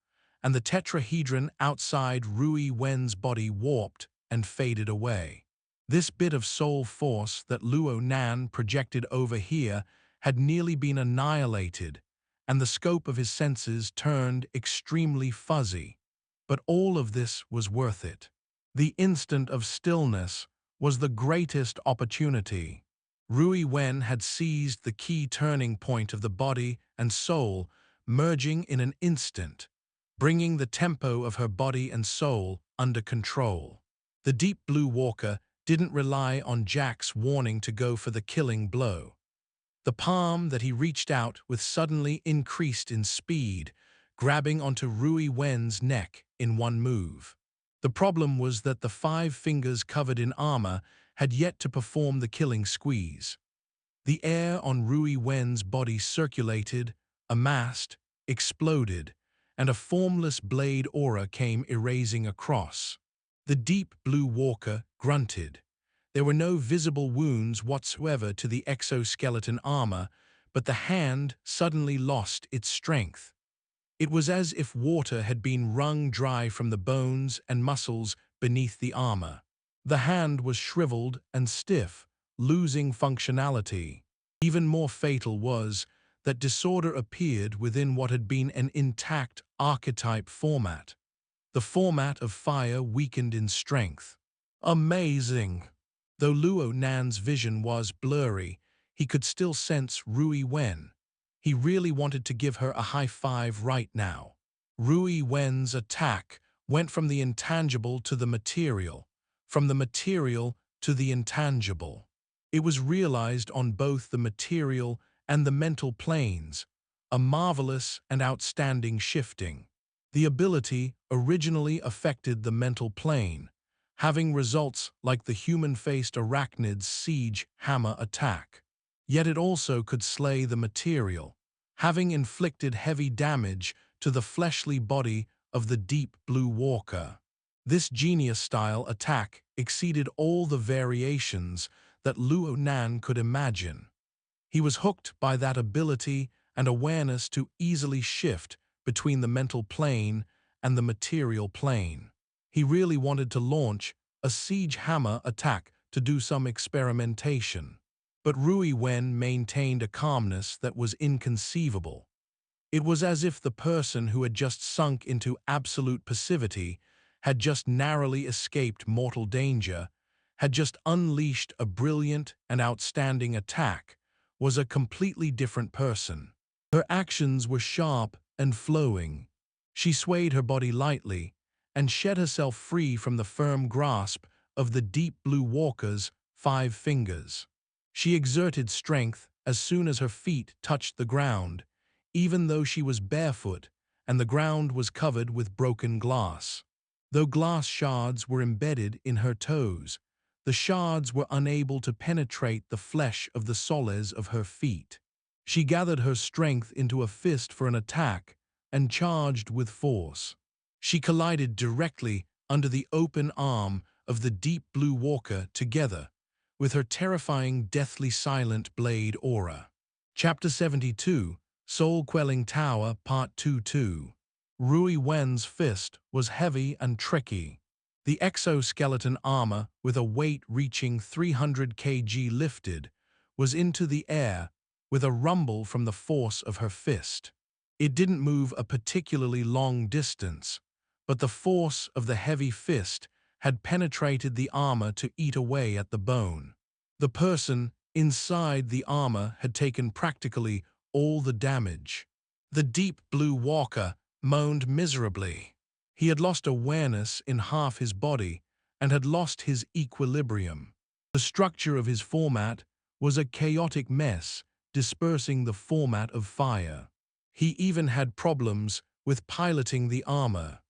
and the tetrahedron outside Rui Wen's body warped and faded away. This bit of soul force that Luo Nan projected over here had nearly been annihilated, and the scope of his senses turned extremely fuzzy. But all of this was worth it. The instant of stillness was the greatest opportunity. Rui Wen had seized the key turning point of the body and soul, merging in an instant, bringing the tempo of her body and soul under control. The deep blue walker didn't rely on Jack's warning to go for the killing blow. The palm that he reached out with suddenly increased in speed, grabbing onto Rui Wen's neck in one move. The problem was that the 5 fingers covered in armor had yet to perform the killing squeeze. The air on Rui Wen's body circulated, amassed, exploded, and a formless blade aura came erasing across. The deep blue walker grunted. There were no visible wounds whatsoever to the exoskeleton armor, but the hand suddenly lost its strength. It was as if water had been wrung dry from the bones and muscles beneath the armor. The hand was shriveled and stiff, losing functionality. Even more fatal was that disorder appeared within what had been an intact archetype format. The format of fire weakened in strength. Amazing! Though Luo Nan's vision was blurry, he could still sense Rui Wen. He really wanted to give her a high five right now. Rui Wen's attack went from the intangible to the material, from the material to the intangible. It was realized on both the material and the mental planes, a marvelous and outstanding shifting. The ability originally affected the mental plane, having results like the human-faced arachnid's siege hammer attack. Yet it also could slay the material, having inflicted heavy damage to the fleshly body of the deep blue walker. This genius-style attack exceeded all the variations that Luo Nan could imagine. He was hooked by that ability and awareness to easily shift between the mental plane and the material plane. He really wanted to launch a siege hammer attack to do some experimentation. But Rui Wen maintained a calmness that was inconceivable. It was as if the person who had just sunk into absolute passivity had just narrowly escaped mortal danger, had just unleashed a brilliant and outstanding attack, was a completely different person. Her actions were sharp and flowing. She swayed her body lightly and shed herself free from the firm grasp of the deep blue walker's 5 fingers. She exerted strength as soon as her feet touched the ground, even though she was barefoot and the ground was covered with broken glass. Though glass shards were embedded in her toes, the shards were unable to penetrate the flesh of the soles of her feet. She gathered her strength into a fist for an attack, and charged with force. She collided directly under the open arm of the deep blue walker together with her terrifying deathly silent blade aura. Chapter 72, Soul Quelling Tower Part 2-2. Rui Wen's fist was heavy and tricky. The exoskeleton armor, with a weight reaching 300 kg lifted, was into the air with a rumble from the force of her fist. It didn't move a particularly long distance, but the force of the heavy fist had penetrated the armor to eat away at the bone. The person inside the armor had taken practically all the damage. The deep blue walker moaned miserably. He had lost awareness in half his body and had lost his equilibrium. The structure of his format was a chaotic mess, dispersing the format of fire. He even had problems with piloting the armor.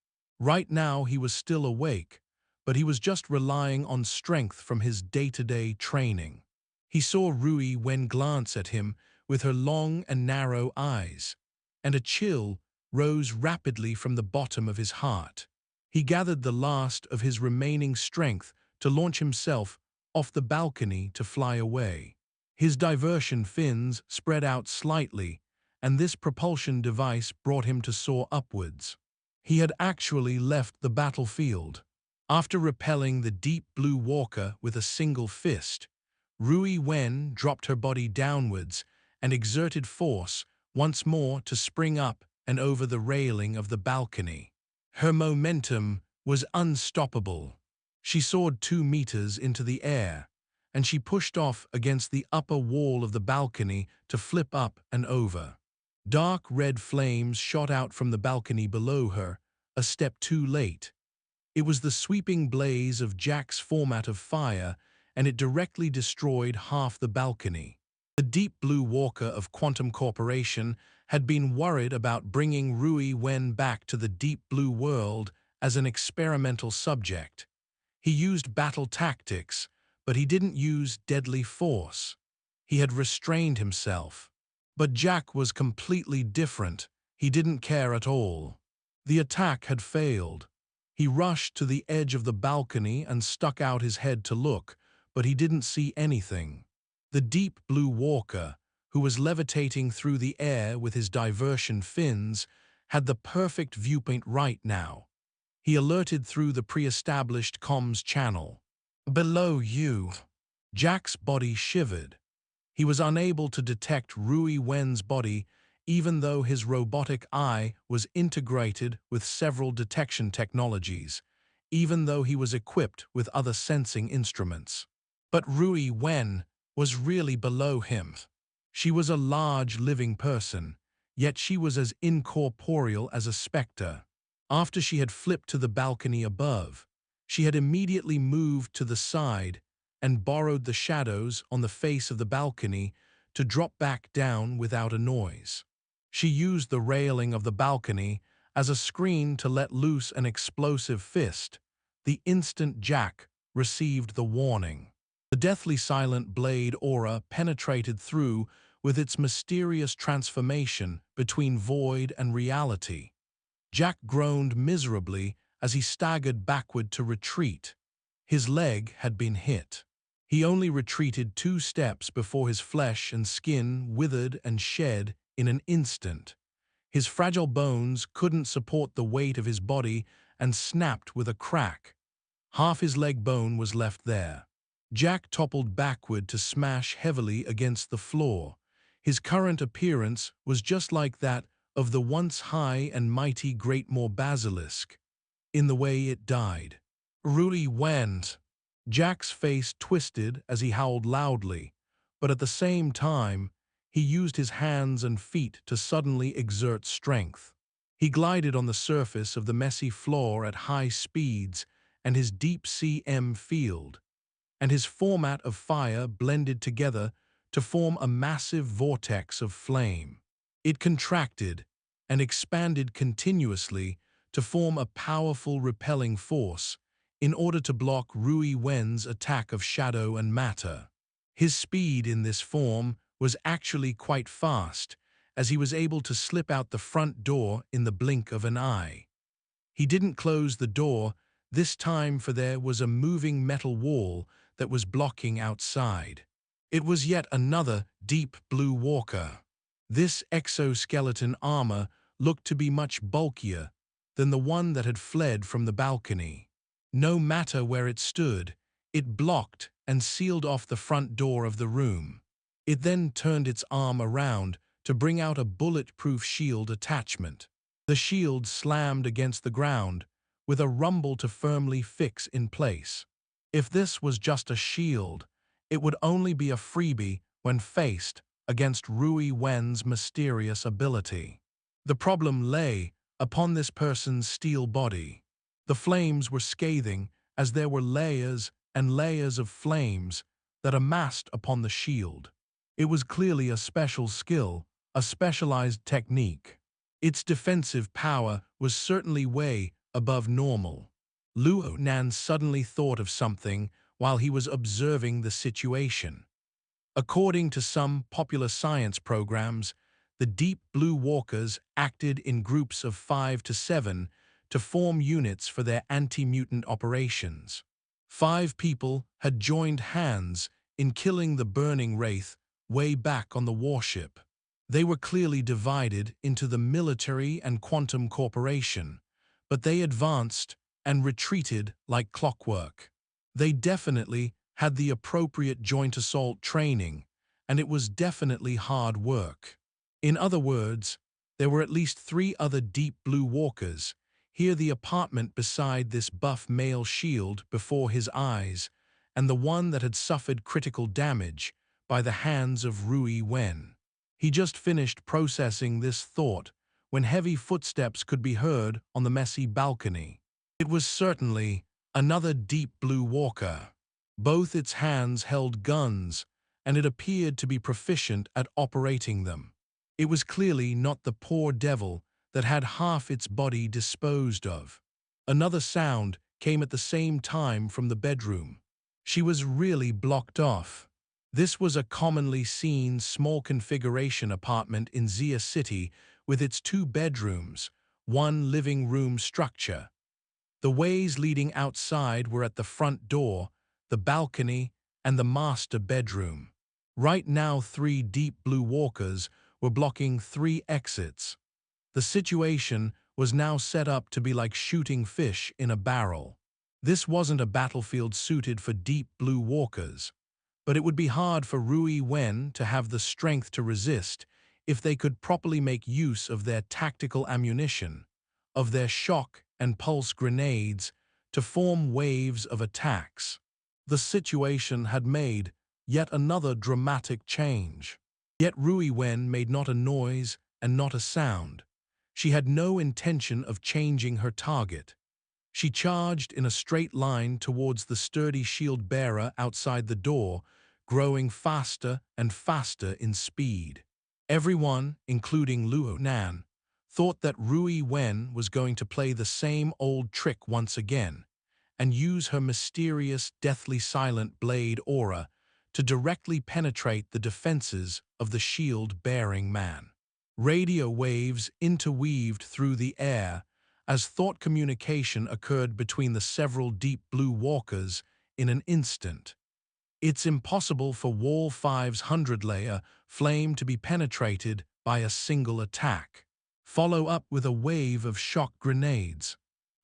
Right now he was still awake, but he was just relying on strength from his day-to-day training. He saw Rui Wen glance at him with her long and narrow eyes, and a chill rose rapidly from the bottom of his heart. He gathered the last of his remaining strength to launch himself off the balcony to fly away. His diversion fins spread out slightly, and this propulsion device brought him to soar upwards. He had actually left the battlefield. After repelling the deep blue walker with a single fist, Rui Wen dropped her body downwards and exerted force once more to spring up and over the railing of the balcony. Her momentum was unstoppable. She soared 2 meters into the air, and she pushed off against the upper wall of the balcony to flip up and over. Dark red flames shot out from the balcony below her, a step too late. It was the sweeping blaze of Jack's format of fire, and it directly destroyed half the balcony. The deep blue walker of Quantum Corporation had been worried about bringing Rui Wen back to the deep blue world as an experimental subject. He used battle tactics, but he didn't use deadly force. He had restrained himself. But Jack was completely different. He didn't care at all. The attack had failed. He rushed to the edge of the balcony and stuck out his head to look, but he didn't see anything. The deep blue walker, who was levitating through the air with his diversion fins, had the perfect viewpoint right now. He alerted through the pre-established comms channel. "Below you." Jack's body shivered. He was unable to detect Rui Wen's body, even though his robotic eye was integrated with several detection technologies, even though he was equipped with other sensing instruments. But Rui Wen was really below him. She was a large living person, yet she was as incorporeal as a specter. After she had flipped to the balcony above, she had immediately moved to the side and borrowed the shadows on the face of the balcony to drop back down without a noise. She used the railing of the balcony as a screen to let loose an explosive fist, the instant Jack received the warning. The deathly silent blade aura penetrated through with its mysterious transformation between void and reality. Jack groaned miserably as he staggered backward to retreat. His leg had been hit. He only retreated 2 steps before his flesh and skin withered and shed in an instant. His fragile bones couldn't support the weight of his body and snapped with a crack. Half his leg bone was left there. Jack toppled backward to smash heavily against the floor. His current appearance was just like that of the once high and mighty Great Moor Basilisk, in the way it died. Rui Wen. Jack's face twisted as he howled loudly, but at the same time, he used his hands and feet to suddenly exert strength. He glided on the surface of the messy floor at high speeds, and his deep CM field and his format of fire blended together to form a massive vortex of flame. It contracted and expanded continuously to form a powerful repelling force in order to block Rui Wen's attack of shadow and matter. His speed in this form was actually quite fast, as he was able to slip out the front door in the blink of an eye. He didn't close the door this time, for there was a moving metal wall that was blocking outside. It was yet another deep blue walker. This exoskeleton armor looked to be much bulkier than the one that had fled from the balcony. No matter where it stood, it blocked and sealed off the front door of the room. It then turned its arm around to bring out a bulletproof shield attachment. The shield slammed against the ground with a rumble to firmly fix in place. If this was just a shield, it would only be a freebie when faced against Rui Wen's mysterious ability. The problem lay upon this person's steel body. The flames were scathing, as there were layers and layers of flames that amassed upon the shield. It was clearly a special skill, a specialized technique. Its defensive power was certainly way above normal. Luo Nan suddenly thought of something while he was observing the situation. According to some popular science programs, the deep blue walkers acted in groups of 5 to 7 to form units for their anti-mutant operations. 5 people had joined hands in killing the burning wraith way back on the warship. They were clearly divided into the military and quantum corporation, but they advanced and retreated like clockwork. They definitely had the appropriate joint assault training, and it was definitely hard work. In other words, there were at least 3 other deep blue walkers, here the apartment beside this buff male shield before his eyes, and the one that had suffered critical damage by the hands of Rui Wen. He just finished processing this thought when heavy footsteps could be heard on the messy balcony. It was certainly another deep blue walker. Both its hands held guns, and it appeared to be proficient at operating them. It was clearly not the poor devil that had half its body disposed of. Another sound came at the same time from the bedroom. She was really blocked off. This was a commonly seen small configuration apartment in Xia City with its 2 bedrooms, 1 living room structure. The ways leading outside were at the front door, the balcony, and the master bedroom. Right now 3 deep blue walkers were blocking 3 exits. The situation was now set up to be like shooting fish in a barrel. This wasn't a battlefield suited for deep blue walkers, but it would be hard for Rui Wen to have the strength to resist if they could properly make use of their tactical ammunition, of their shock and pulse grenades to form waves of attacks. The situation had made yet another dramatic change. Yet Rui Wen made not a noise and not a sound. She had no intention of changing her target. She charged in a straight line towards the sturdy shield bearer outside the door, growing faster and faster in speed. Everyone, including Luo Nan, thought that Rui Wen was going to play the same old trick once again and use her mysterious, deathly silent blade aura to directly penetrate the defenses of the shield-bearing man. Radio waves interweaved through the air as thought communication occurred between the several deep blue walkers in an instant. It's impossible for Wall 5's 100-layer flame to be penetrated by a single attack. Follow up with a wave of shock grenades.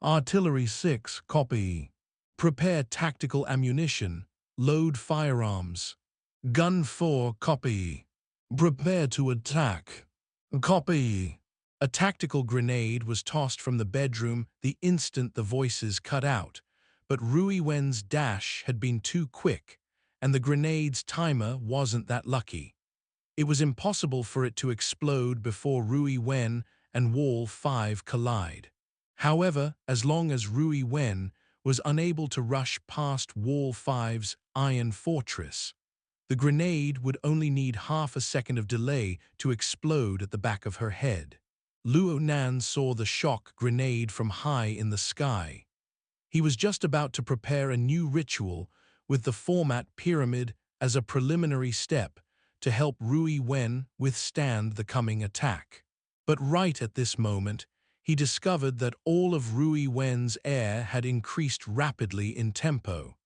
Artillery 6, copy. Prepare tactical ammunition. Load firearms. Gun 4, copy. Prepare to attack. Copy. A tactical grenade was tossed from the bedroom the instant the voices cut out, but Rui Wen's dash had been too quick, and the grenade's timer wasn't that lucky. It was impossible for it to explode before Rui Wen and Wall 5 collide. However, as long as Rui Wen was unable to rush past Wall 5's iron fortress, the grenade would only need half a second of delay to explode at the back of her head. Luo Nan saw the shock grenade from high in the sky. He was just about to prepare a new ritual with the format pyramid as a preliminary step to help Rui Wen withstand the coming attack. But right at this moment, he discovered that all of Rui Wen's air had increased rapidly in tempo.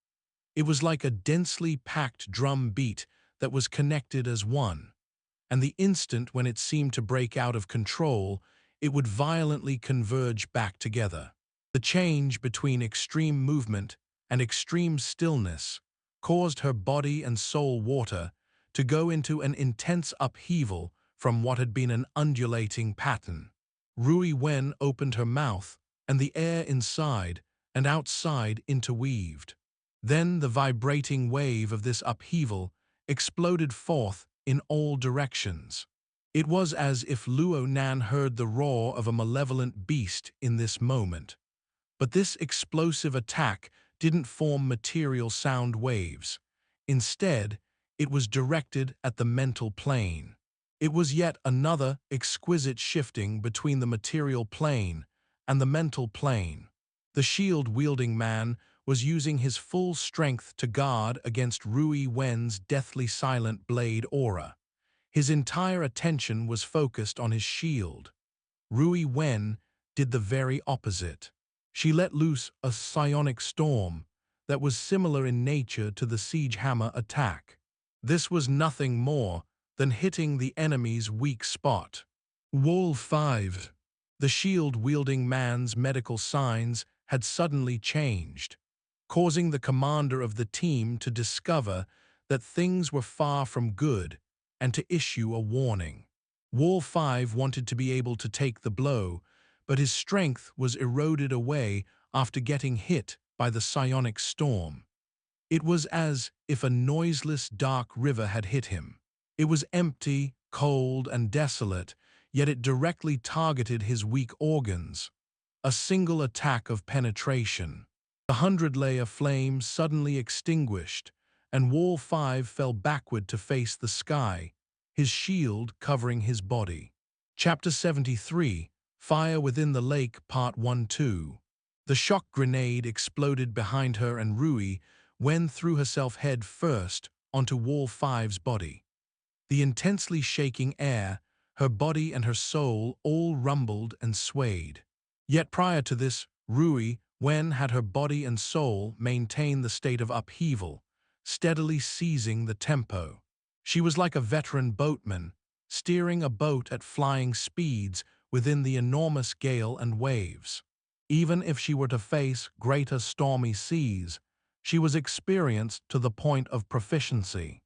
It was like a densely packed drum beat that was connected as one, and the instant when it seemed to break out of control, it would violently converge back together. The change between extreme movement and extreme stillness caused her body and soul water to go into an intense upheaval from what had been an undulating pattern. Rui Wen opened her mouth, and the air inside and outside interweaved. Then the vibrating wave of this upheaval exploded forth in all directions. It was as if Luo Nan heard the roar of a malevolent beast in this moment. But this explosive attack didn't form material sound waves. Instead, it was directed at the mental plane. It was yet another exquisite shifting between the material plane and the mental plane. The shield-wielding man was using his full strength to guard against Rui Wen's deathly silent blade aura. His entire attention was focused on his shield. Rui Wen did the very opposite. She let loose a psionic storm that was similar in nature to the siege hammer attack. This was nothing more than hitting the enemy's weak spot. Wall 5. The shield-wielding man's medical signs had suddenly changed, causing the commander of the team to discover that things were far from good and to issue a warning. Wall 5 wanted to be able to take the blow, but his strength was eroded away after getting hit by the psionic storm. It was as if a noiseless dark river had hit him. It was empty, cold, and desolate, yet it directly targeted his weak organs. A single attack of penetration. The 100-layer flame suddenly extinguished, and Wall 5 fell backward to face the sky, his shield covering his body. Chapter 73, Fire Within the Lake, Part 1-2. The shock grenade exploded behind her, and Rui Wen threw herself head first onto Wall 5's body. The intensely shaking air, her body and her soul all rumbled and swayed. Yet prior to this, Rui Wen had her body and soul maintain the state of upheaval, steadily seizing the tempo. She was like a veteran boatman, steering a boat at flying speeds within the enormous gale and waves. Even if she were to face greater stormy seas, she was experienced to the point of proficiency.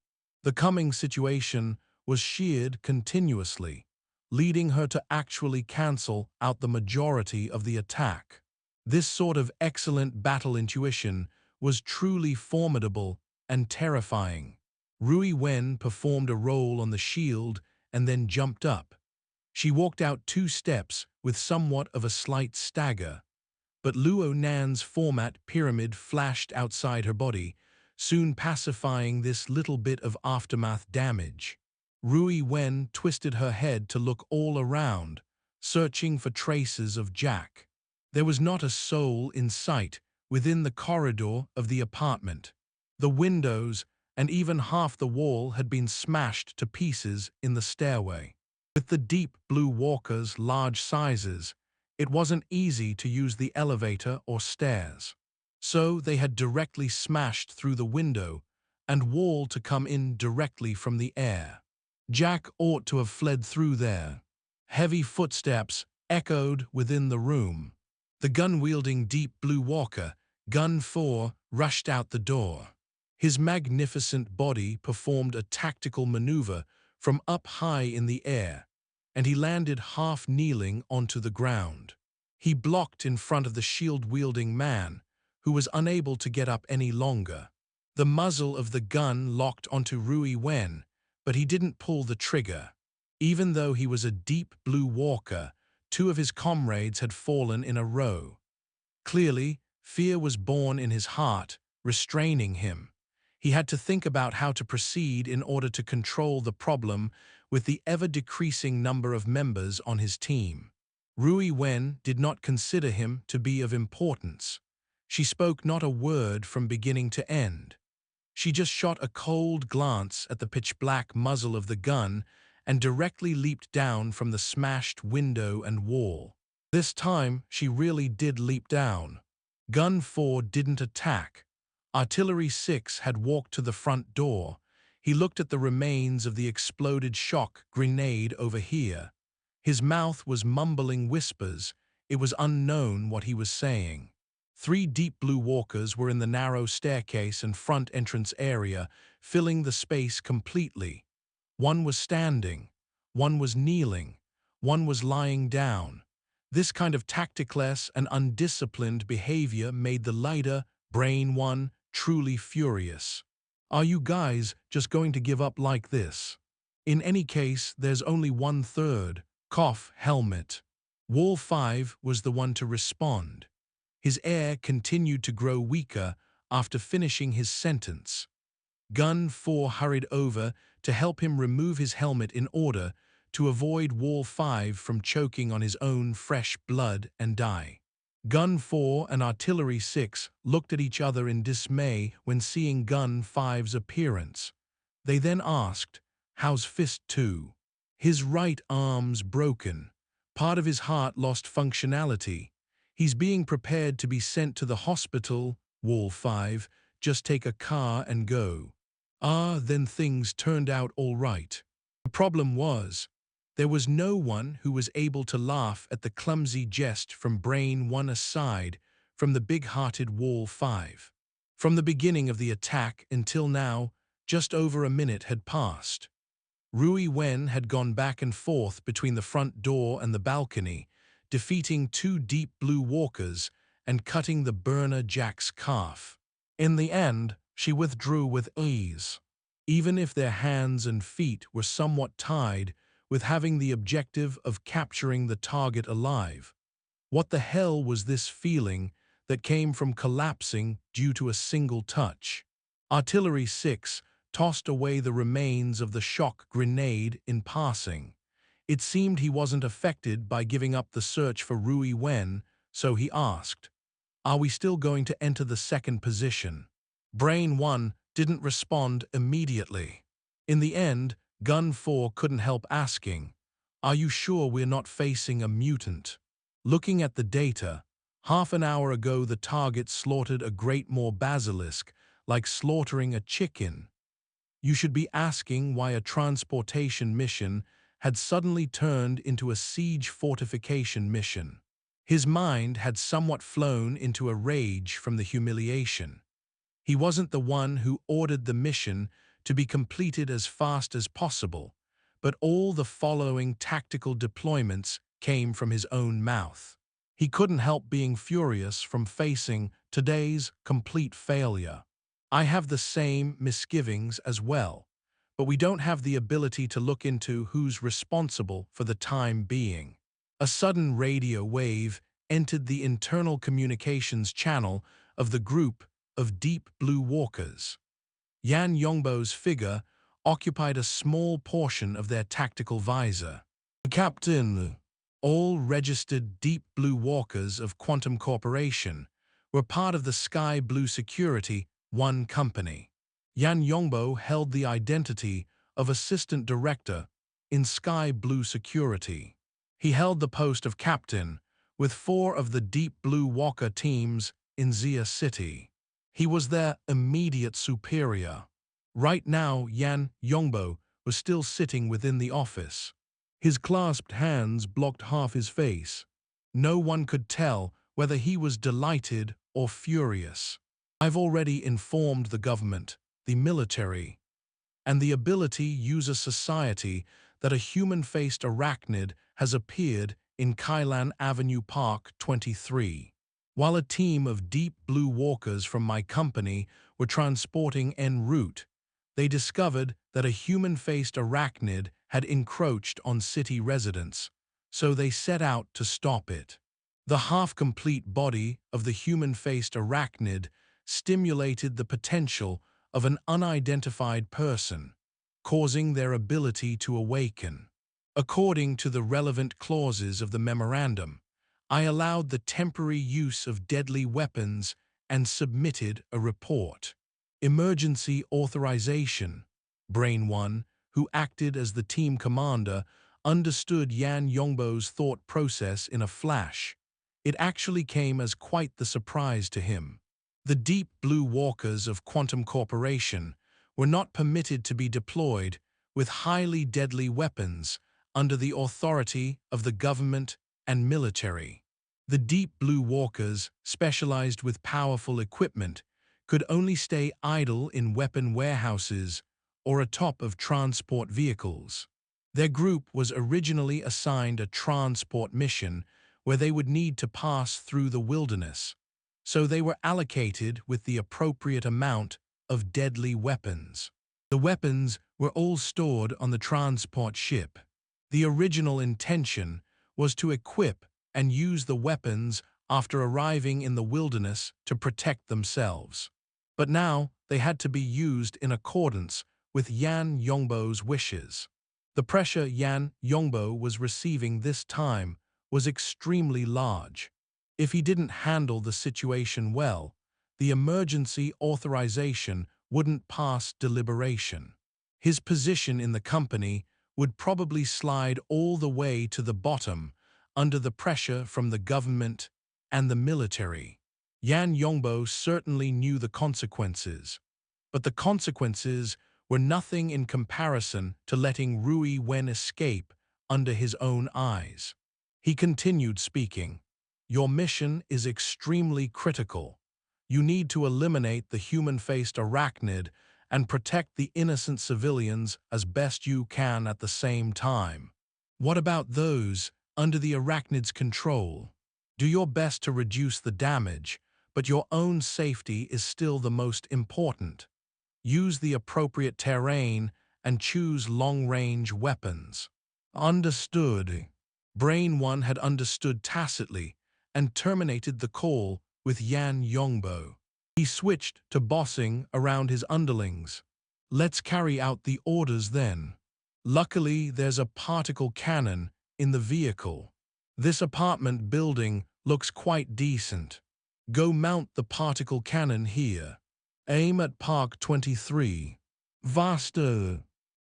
The coming situation was sheared continuously, leading her to actually cancel out the majority of the attack. This sort of excellent battle intuition was truly formidable and terrifying. Rui Wen performed a roll on the shield and then jumped up. She walked out 2 steps with somewhat of a slight stagger, but Luo Nan's format pyramid flashed outside her body, soon pacifying this little bit of aftermath damage. Rui Wen twisted her head to look all around, searching for traces of Jack. There was not a soul in sight within the corridor of the apartment. The windows and even half the wall had been smashed to pieces in the stairway. With the deep blue walker's large sizes, it wasn't easy to use the elevator or stairs. So they had directly smashed through the window and wall to come in directly from the air. Jack ought to have fled through there. Heavy footsteps echoed within the room. The gun-wielding deep blue walker, Gun 4, rushed out the door. His magnificent body performed a tactical maneuver from up high in the air, and he landed half-kneeling onto the ground. He blocked in front of the shield-wielding man, who was unable to get up any longer. The muzzle of the gun locked onto Rui Wen, but he didn't pull the trigger. Even though he was a deep blue walker, 2 of his comrades had fallen in a row. Clearly, fear was born in his heart, restraining him. He had to think about how to proceed in order to control the problem with the ever-decreasing number of members on his team. Rui Wen did not consider him to be of importance. She spoke not a word from beginning to end. She just shot a cold glance at the pitch-black muzzle of the gun and directly leaped down from the smashed window and wall. This time, she really did leap down. Gun 4 didn't attack. Artillery 6 had walked to the front door. He looked at the remains of the exploded shock grenade over here. His mouth was mumbling whispers. It was unknown what he was saying. 3 deep blue walkers were in the narrow staircase and front entrance area, filling the space completely. One was standing, one was kneeling, one was lying down. This kind of tacticless and undisciplined behavior made the lighter, Brain 1, truly furious. Are you guys just going to give up like this? In any case, there's only 1/3. Cough, helmet. Wall 5 was the one to respond. His air continued to grow weaker after finishing his sentence. Gun 4 hurried over to help him remove his helmet in order to avoid Wall 5 from choking on his own fresh blood and die. Gun 4 and Artillery 6 looked at each other in dismay when seeing Gun 5's appearance. They then asked, "How's Fist 2? His right arm's broken. Part of his heart lost functionality. He's being prepared to be sent to the hospital." Wall 5, "Just take a car and go." Then things turned out all right. The problem was, there was no one who was able to laugh at the clumsy jest from Brain 1 aside from the big-hearted Wall 5. From the beginning of the attack until now, just over a minute had passed. Rui Wen had gone back and forth between the front door and the balcony, defeating 2 deep blue walkers and cutting the burner Jack's calf. In the end, she withdrew with ease, even if their hands and feet were somewhat tied with having the objective of capturing the target alive. What the hell was this feeling that came from collapsing due to a single touch? Artillery 6 tossed away the remains of the shock grenade in passing. It seemed he wasn't affected by giving up the search for Rui Wen, so he asked, "Are we still going to enter the second position?" Brain 1 didn't respond immediately. In the end, Gun 4 couldn't help asking, "Are you sure we're not facing a mutant?" Looking at the data, half an hour ago the target slaughtered a great more basilisk, like slaughtering a chicken. You should be asking why a transportation mission had suddenly turned into a siege fortification mission. His mind had somewhat flown into a rage from the humiliation. He wasn't the one who ordered the mission to be completed as fast as possible, but all the following tactical deployments came from his own mouth. He couldn't help being furious from facing today's complete failure. I have the same misgivings as well, but we don't have the ability to look into who's responsible for the time being. A sudden radio wave entered the internal communications channel of the group of deep blue walkers. Yan Yongbo's figure occupied a small portion of their tactical visor. "Captain, all registered deep blue walkers of Quantum Corporation were part of the Sky Blue Security 1 company." Yan Yongbo held the identity of Assistant Director in Sky Blue Security. He held the post of captain with 4 of the Deep Blue Walker teams in Zia City. He was their immediate superior. Right now, Yan Yongbo was still sitting within the office. His clasped hands blocked half his face. No one could tell whether he was delighted or furious. "I've already informed the government, the military, and the ability user society that a human-faced arachnid has appeared in Kailan Avenue Park 23. While a team of deep blue walkers from my company were transporting en route, they discovered that a human-faced arachnid had encroached on city residents, so they set out to stop it. The half-complete body of the human-faced arachnid stimulated the potential of an unidentified person, causing their ability to awaken. According to the relevant clauses of the memorandum, I allowed the temporary use of deadly weapons and submitted a report. Emergency authorization. Brain 1, who acted as the team commander, understood Yan Yongbo's thought process in a flash. It actually came as quite the surprise to him. The deep blue walkers of Quantum Corporation were not permitted to be deployed with highly deadly weapons under the authority of the government and military. The deep blue walkers, specialized with powerful equipment, could only stay idle in weapon warehouses or atop of transport vehicles. Their group was originally assigned a transport mission where they would need to pass through the wilderness, so they were allocated with the appropriate amount of deadly weapons. The weapons were all stored on the transport ship. The original intention was to equip and use the weapons after arriving in the wilderness to protect themselves. But now they had to be used in accordance with Yan Yongbo's wishes. The pressure Yan Yongbo was receiving this time was extremely large. If he didn't handle the situation well, the emergency authorization wouldn't pass deliberation. His position in the company would probably slide all the way to the bottom under the pressure from the government and the military. Yan Yongbo certainly knew the consequences, but the consequences were nothing in comparison to letting Rui Wen escape under his own eyes. He continued speaking. Your mission is extremely critical. You need to eliminate the human-faced arachnid and protect the innocent civilians as best you can at the same time. What about those under the arachnid's control? Do your best to reduce the damage, but your own safety is still the most important. Use the appropriate terrain and choose long-range weapons. Understood. Brain 1 had understood tacitly and terminated the call with Yan Yongbo. He switched to bossing around his underlings. Let's carry out the orders then. Luckily, there's a particle cannon in the vehicle. This apartment building looks quite decent. Go mount the particle cannon here. Aim at Park 23. Vaster.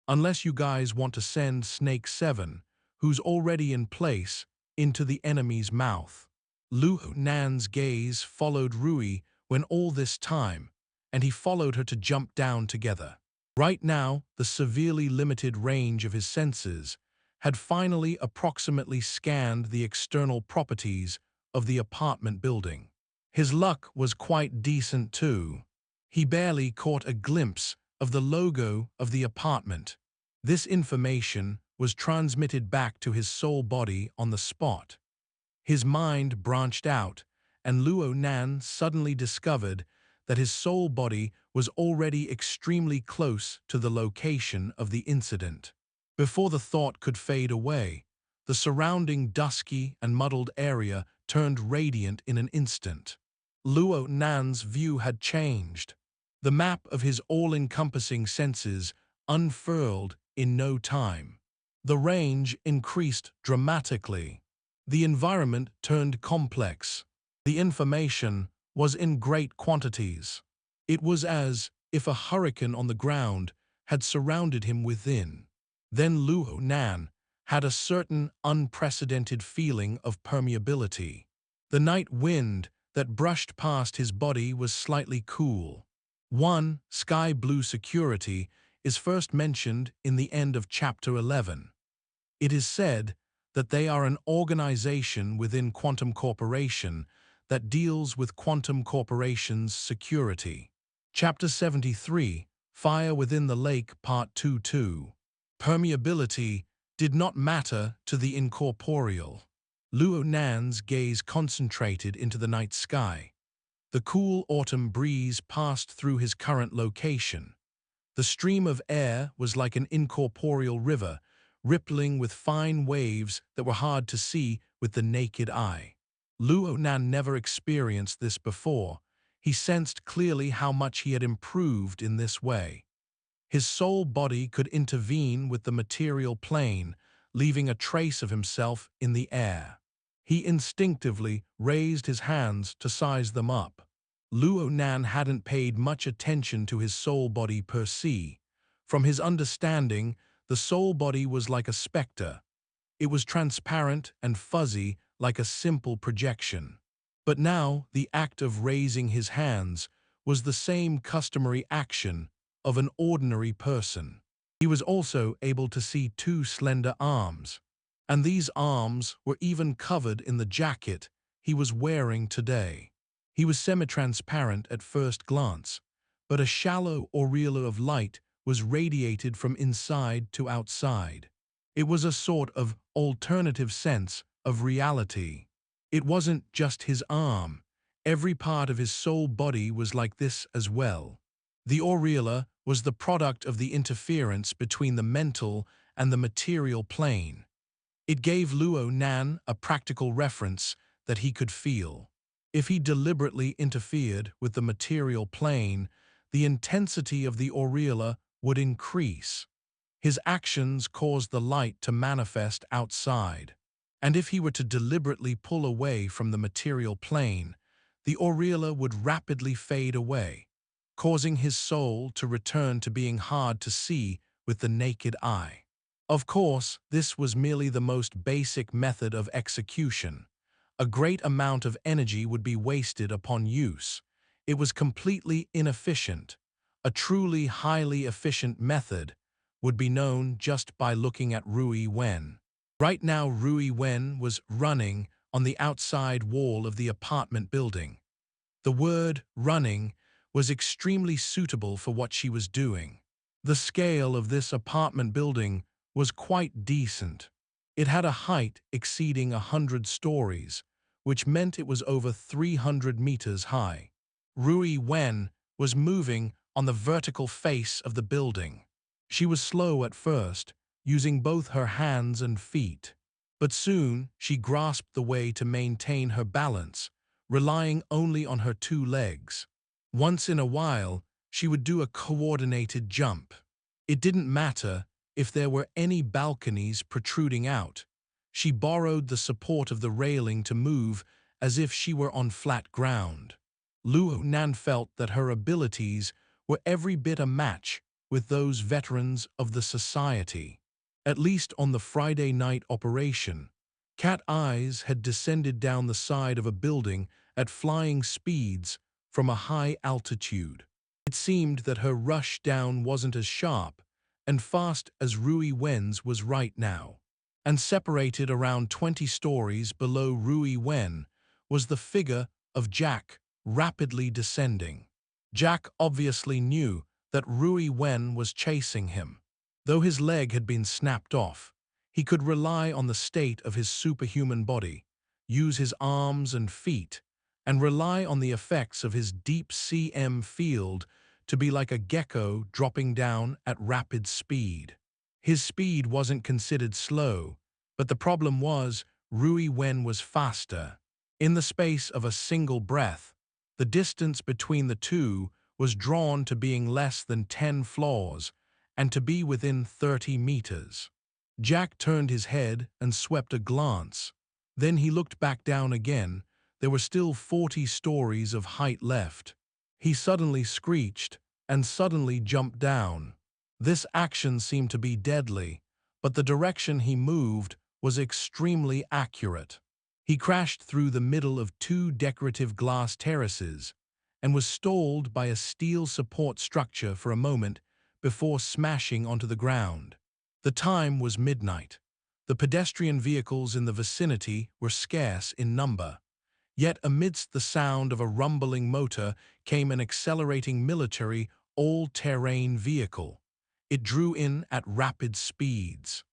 Unless you guys want to send Snake 7, who's already in place, into the enemy's mouth. Luo Nan's gaze followed Rui when all this time, and he followed her to jump down together. Right now, the severely limited range of his senses had finally approximately scanned the external properties of the apartment building. His luck was quite decent too. He barely caught a glimpse of the logo of the apartment. This information was transmitted back to his soul body on the spot. His mind branched out, and Luo Nan suddenly discovered that his soul body was already extremely close to the location of the incident. Before the thought could fade away, the surrounding dusky and muddled area turned radiant in an instant. Luo Nan's view had changed. The map of his all-encompassing senses unfurled in no time. The range increased dramatically. The environment turned complex. The information was in great quantities. It was as if a hurricane on the ground had surrounded him within. Then Luo Nan had a certain unprecedented feeling of permeability. The night wind that brushed past his body was slightly cool. One, sky blue security, is first mentioned in the end of Chapter 11. It is said that they are an organization within Quantum Corporation that deals with Quantum Corporation's security. Chapter 73, Fire Within the Lake Part 2-2. Permeability did not matter to the incorporeal. Luo Nan's gaze concentrated into the night sky. The cool autumn breeze passed through his current location. The stream of air was like an incorporeal river, rippling with fine waves that were hard to see with the naked eye. Luo Nan never experienced this before. He sensed clearly how much he had improved in this way. His soul body could intervene with the material plane, leaving a trace of himself in the air. He instinctively raised his hands to size them up. Luo Nan hadn't paid much attention to his soul body per se. From his understanding, the soul body was like a specter. It was transparent and fuzzy like a simple projection. But now, the act of raising his hands was the same customary action of an ordinary person. He was also able to see two slender arms, and these arms were even covered in the jacket he was wearing today. He was semi-transparent at first glance, but a shallow aureola of light was radiated from inside to outside. It was a sort of alternative sense of reality. It wasn't just his arm. Every part of his soul body was like this as well. The aureola was the product of the interference between the mental and the material plane. It gave Luo Nan a practical reference that he could feel. If he deliberately interfered with the material plane, the intensity of the aureola would increase. His actions caused the light to manifest outside. And if he were to deliberately pull away from the material plane, the aureola would rapidly fade away, causing his soul to return to being hard to see with the naked eye. Of course, this was merely the most basic method of execution. A great amount of energy would be wasted upon use. It was completely inefficient. A truly highly efficient method would be known just by looking at Rui Wen. Right now, Rui Wen was running on the outside wall of the apartment building. The word running was extremely suitable for what she was doing. The scale of this apartment building was quite decent. It had a height exceeding 100 stories, which meant it was over 300 meters high. Rui Wen was moving on the vertical face of the building. She was slow at first, using both her hands and feet. But soon she grasped the way to maintain her balance, relying only on her two legs. Once in a while, she would do a coordinated jump. It didn't matter if there were any balconies protruding out. She borrowed the support of the railing to move as if she were on flat ground. Luo Nan felt that her abilities were every bit a match with those veterans of the society. At least on the Friday night operation, cat eyes had descended down the side of a building at flying speeds from a high altitude. It seemed that her rush down wasn't as sharp and fast as Rui Wen's was right now. And separated around 20 stories below Rui Wen was the figure of Jack rapidly descending. Jack obviously knew that Rui Wen was chasing him. Though his leg had been snapped off, he could rely on the state of his superhuman body, use his arms and feet, and rely on the effects of his deep CM field to be like a gecko dropping down at rapid speed. His speed wasn't considered slow, but the problem was Rui Wen was faster. In the space of a single breath, the distance between the two was drawn to being less than 10 floors and to be within 30 meters. Jack turned his head and swept a glance. Then he looked back down again. There were still 40 stories of height left. He suddenly screeched and suddenly jumped down. This action seemed to be deadly, but the direction he moved was extremely accurate. He crashed through the middle of two decorative glass terraces and was stalled by a steel support structure for a moment before smashing onto the ground. The time was midnight. The pedestrian vehicles in the vicinity were scarce in number. Yet amidst the sound of a rumbling motor came an accelerating military all-terrain vehicle. It drew in at rapid speeds.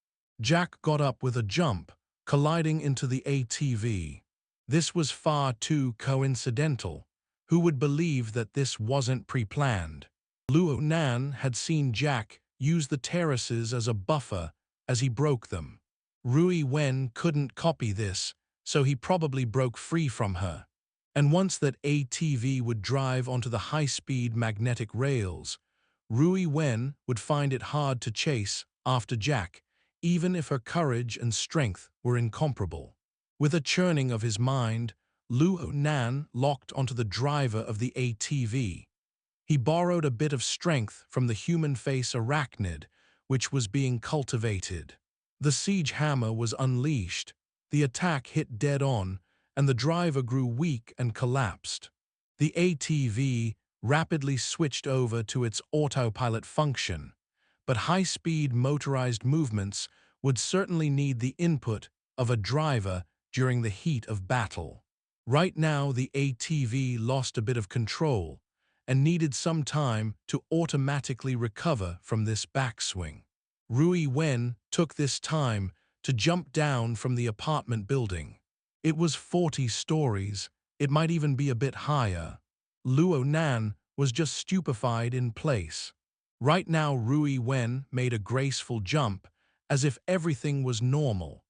Jack got up with a jump, colliding into the ATV. This was far too coincidental. Who would believe that this wasn't pre-planned? Luo Nan had seen Jack use the terraces as a buffer as he broke them. Rui Wen couldn't copy this, so he probably broke free from her. And once that ATV would drive onto the high-speed magnetic rails, Rui Wen would find it hard to chase after Jack, even if her courage and strength were incomparable. With a churning of his mind, Luo Nan locked onto the driver of the ATV. He borrowed a bit of strength from the human face arachnid, which was being cultivated. The siege hammer was unleashed, the attack hit dead on, and the driver grew weak and collapsed. The ATV rapidly switched over to its autopilot function, but high-speed motorized movements would certainly need the input of a driver during the heat of battle. Right now, the ATV lost a bit of control and needed some time to automatically recover from this backswing. Rui Wen took this time to jump down from the apartment building. It was 40 stories, it might even be a bit higher. Luo Nan was just stupefied in place. Right now, Rui Wen made a graceful jump, as if everything was normal.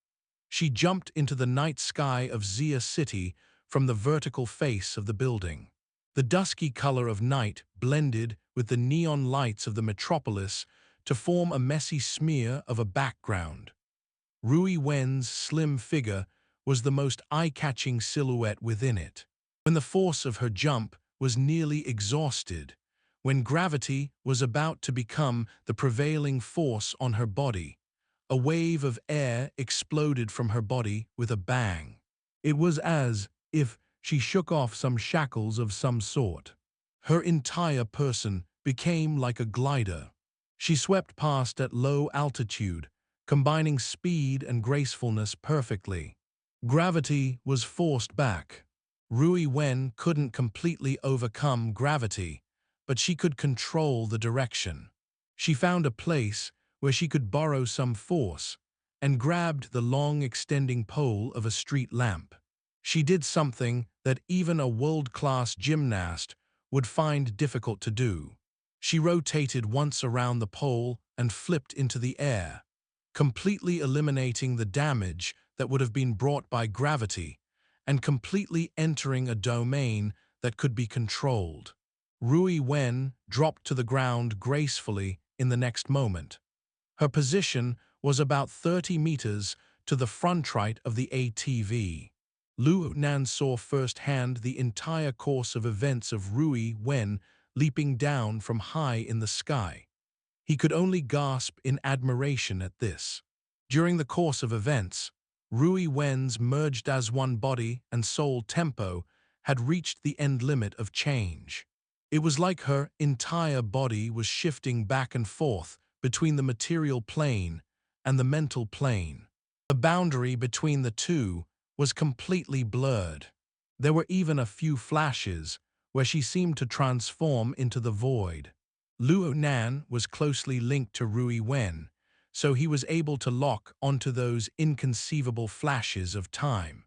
She jumped into the night sky of Xia City from the vertical face of the building. The dusky color of night blended with the neon lights of the metropolis to form a messy smear of a background. Rui Wen's slim figure was the most eye-catching silhouette within it. When the force of her jump was nearly exhausted, when gravity was about to become the prevailing force on her body, a wave of air exploded from her body with a bang. It was as if she shook off some shackles of some sort. Her entire person became like a glider. She swept past at low altitude, combining speed and gracefulness perfectly. Gravity was forced back. Rui Wen couldn't completely overcome gravity, but she could control the direction. She found a place where she could borrow some force and grabbed the long extending pole of a street lamp. She did something that even a world-class gymnast would find difficult to do. She rotated once around the pole and flipped into the air, completely eliminating the damage that would have been brought by gravity and completely entering a domain that could be controlled. Rui Wen dropped to the ground gracefully in the next moment. Her position was about 30 meters to the front right of the ATV. Luo Nan saw firsthand the entire course of events of Rui Wen leaping down from high in the sky. He could only gasp in admiration at this. During the course of events, Rui Wen's merged as one body and soul tempo had reached the end limit of change. It was like her entire body was shifting back and forth between the material plane and the mental plane. The boundary between the two was completely blurred. There were even a few flashes where she seemed to transform into the void. Luo Nan was closely linked to Rui Wen, so he was able to lock onto those inconceivable flashes of time.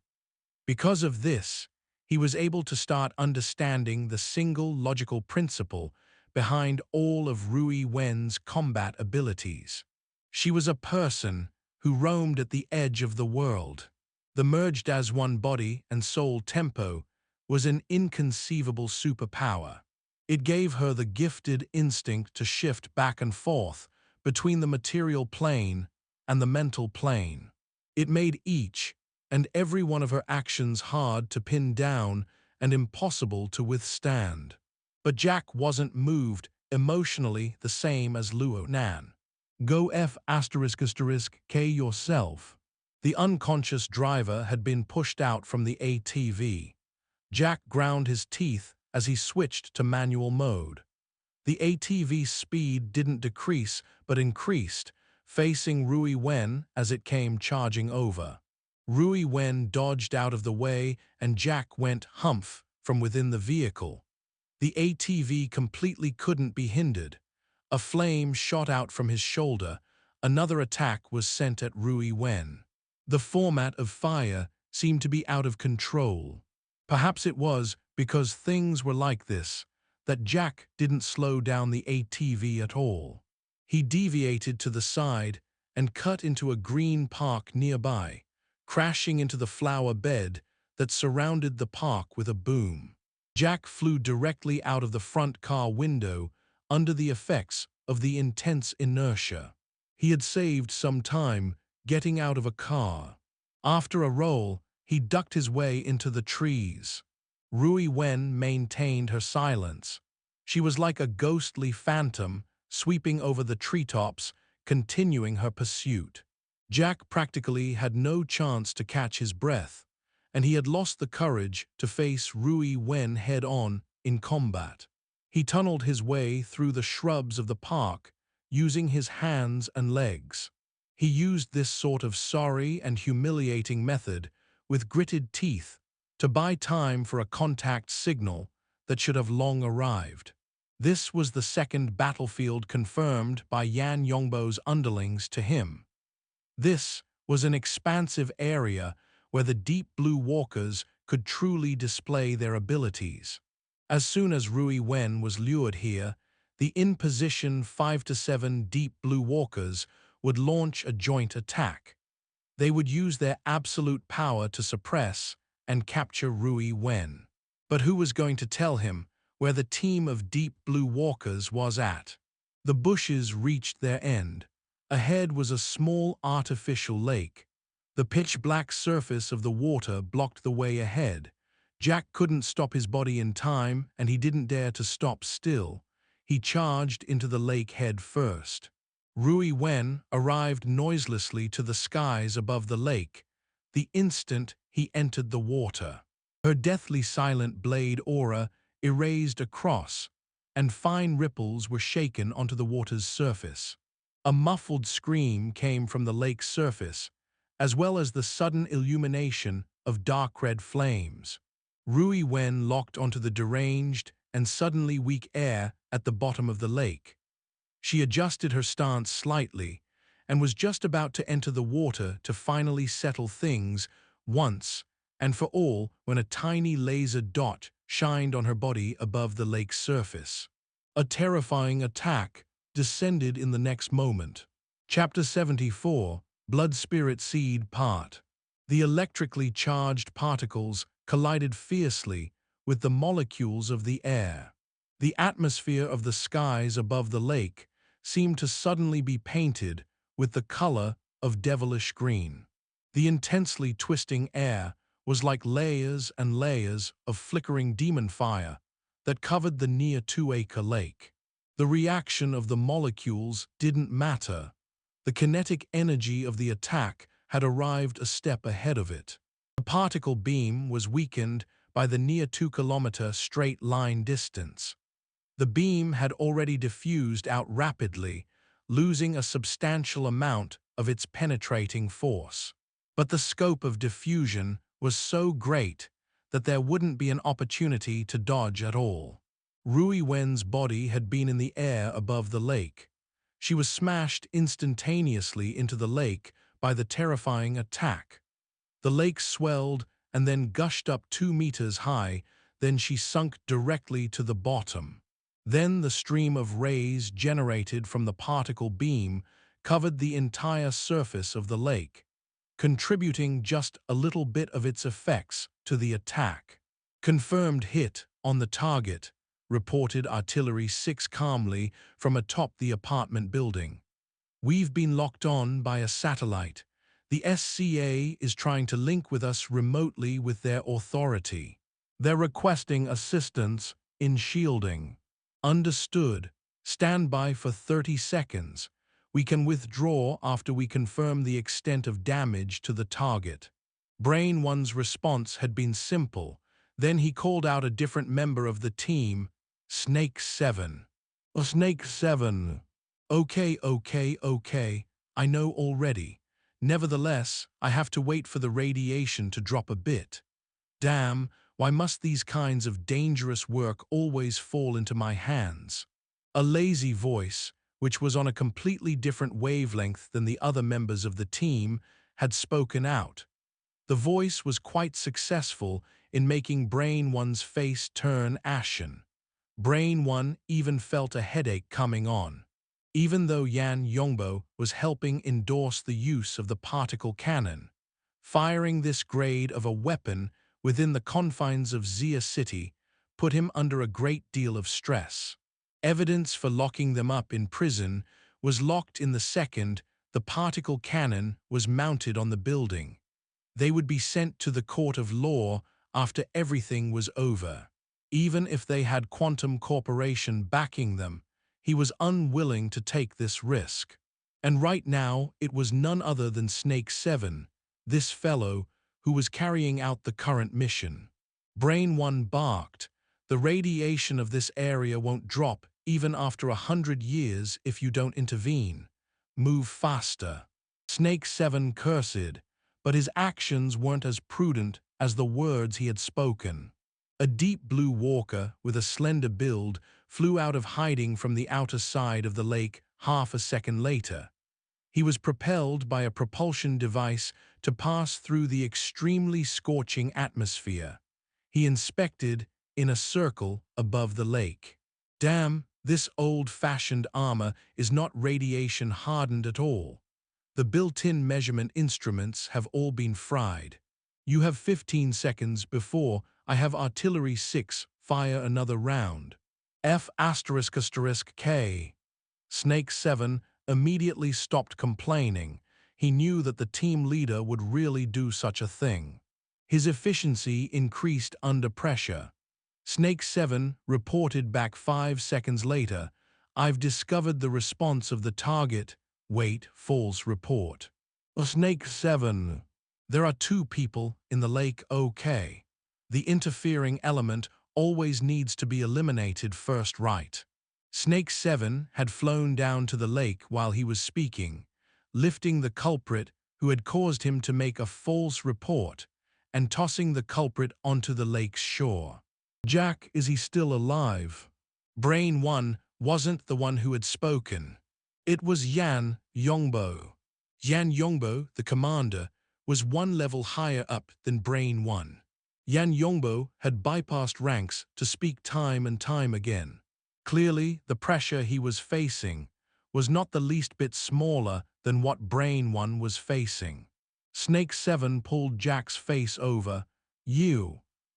Because of this, he was able to start understanding the single logical principle behind all of Rui Wen's combat abilities. She was a person who roamed at the edge of the world. The merged as one body and soul tempo was an inconceivable superpower. It gave her the gifted instinct to shift back and forth between the material plane and the mental plane. It made each and every one of her actions hard to pin down and impossible to withstand. But Jack wasn't moved emotionally the same as Luo Nan. Go F***K yourself. The unconscious driver had been pushed out from the ATV. Jack ground his teeth as he switched to manual mode. The ATV's speed didn't decrease but increased, facing Rui Wen as it came charging over. Rui Wen dodged out of the way and Jack went humph from within the vehicle. The ATV completely couldn't be hindered. A flame shot out from his shoulder. Another attack was sent at Rui Wen. The format of fire seemed to be out of control. Perhaps it was because things were like this that Jack didn't slow down the ATV at all. He deviated to the side and cut into a green park nearby, crashing into the flower bed that surrounded the park with a boom. Jack flew directly out of the front car window under the effects of the intense inertia. He had saved some time getting out of a car. After a roll, He ducked his way into the trees. Rui Wen maintained her silence. She was like a ghostly phantom, sweeping over the treetops, continuing her pursuit. Jack practically had no chance to catch his breath, and he had lost the courage to face Rui Wen head-on in combat. He tunneled his way through the shrubs of the park, using his hands and legs. He used this sort of sorry and humiliating method, with gritted teeth, to buy time for a contact signal that should have long arrived. This was the second battlefield confirmed by Yan Yongbo's underlings to him. This was an expansive area where the deep blue walkers could truly display their abilities. As soon as Rui Wen was lured here, the in-position 5-7 deep blue walkers would launch a joint attack. They would use their absolute power to suppress and capture Rui Wen. But who was going to tell him where the team of deep blue walkers was at? The bushes reached their end. Ahead was a small artificial lake. The pitch-black surface of the water blocked the way ahead. Jack couldn't stop his body in time, and he didn't dare to stop still. He charged into the lake head first. Rui Wen arrived noiselessly to the skies above the lake, the instant he entered the water. Her deathly silent blade aura erased across, and fine ripples were shaken onto the water's surface. A muffled scream came from the lake's surface, as well as the sudden illumination of dark red flames. Rui Wen locked onto the deranged and suddenly weak air at the bottom of the lake. She adjusted her stance slightly and was just about to enter the water to finally settle things once and for all when a tiny laser dot shined on her body above the lake's surface. A terrifying attack descended in the next moment. Chapter 74, Blood Spirit Seed Part. The electrically charged particles collided fiercely with the molecules of the air. The atmosphere of the skies above the lake seemed to suddenly be painted with the color of devilish green. The intensely twisting air was like layers and layers of flickering demon fire that covered the near 2-acre lake. The reaction of the molecules didn't matter. The kinetic energy of the attack had arrived a step ahead of it. The particle beam was weakened by the near 2-kilometer straight line distance. The beam had already diffused out rapidly, losing a substantial amount of its penetrating force. But the scope of diffusion was so great that there wouldn't be an opportunity to dodge at all. Rui Wen's body had been in the air above the lake. She was smashed instantaneously into the lake by the terrifying attack. The lake swelled and then gushed up 2 meters high, then she sunk directly to the bottom. Then the stream of rays generated from the particle beam covered the entire surface of the lake, contributing just a little bit of its effects to the attack. Confirmed hit on the target, reported Artillery 6 calmly from atop the apartment building. We've been locked on by a satellite. The SCA is trying to link with us remotely with their authority. They're requesting assistance in shielding. Understood. Stand by for 30 seconds. We can withdraw after we confirm the extent of damage to the target. Brain One's response had been simple. Then he called out a different member of the team, Snake 7. Snake 7. Okay. I know already. Nevertheless, I have to wait for the radiation to drop a bit. Damn, why must these kinds of dangerous work always fall into my hands? A lazy voice, which was on a completely different wavelength than the other members of the team, had spoken out. The voice was quite successful in making Brain One's face turn ashen. Brain One even felt a headache coming on. Even though Yan Yongbo was helping endorse the use of the particle cannon, firing this grade of a weapon within the confines of Xia City put him under a great deal of stress. Evidence for locking them up in prison was locked in the second the particle cannon was mounted on the building. They would be sent to the court of law after everything was over. Even if they had Quantum Corporation backing them, he was unwilling to take this risk. And right now, it was none other than Snake 7, this fellow, who was carrying out the current mission. Brain 1 barked. The radiation of this area won't drop even after 100 years if you don't intervene. Move faster. Snake 7 cursed, but his actions weren't as prudent as the words he had spoken. A deep blue walker with a slender build flew out of hiding from the outer side of the lake half a second later. He was propelled by a propulsion device to pass through the extremely scorching atmosphere. He inspected in a circle above the lake. Damn, this old-fashioned armor is not radiation-hardened at all. The built-in measurement instruments have all been fried. You have 15 seconds before I have Artillery 6 fire another round. F***K. Snake 7 immediately stopped complaining. He knew that the team leader would really do such a thing. His efficiency increased under pressure. Snake 7 reported back 5 seconds later, "I've discovered the response of the target. Wait, false report." Snake 7. There are 2 people in the lake, okay. The interfering element always needs to be eliminated first, right? Snake 7 had flown down to the lake while he was speaking, lifting the culprit who had caused him to make a false report and tossing the culprit onto the lake's shore. Jack, is he still alive? Brain 1 wasn't the one who had spoken. It was Yan Yongbo. Yan Yongbo, the commander, was 1 level higher up than Brain 1. Yan Yongbo had bypassed ranks to speak time and time again. Clearly, the pressure he was facing was not the least bit smaller than what Brain 1 was facing. Snake 7 pulled Jack's face over.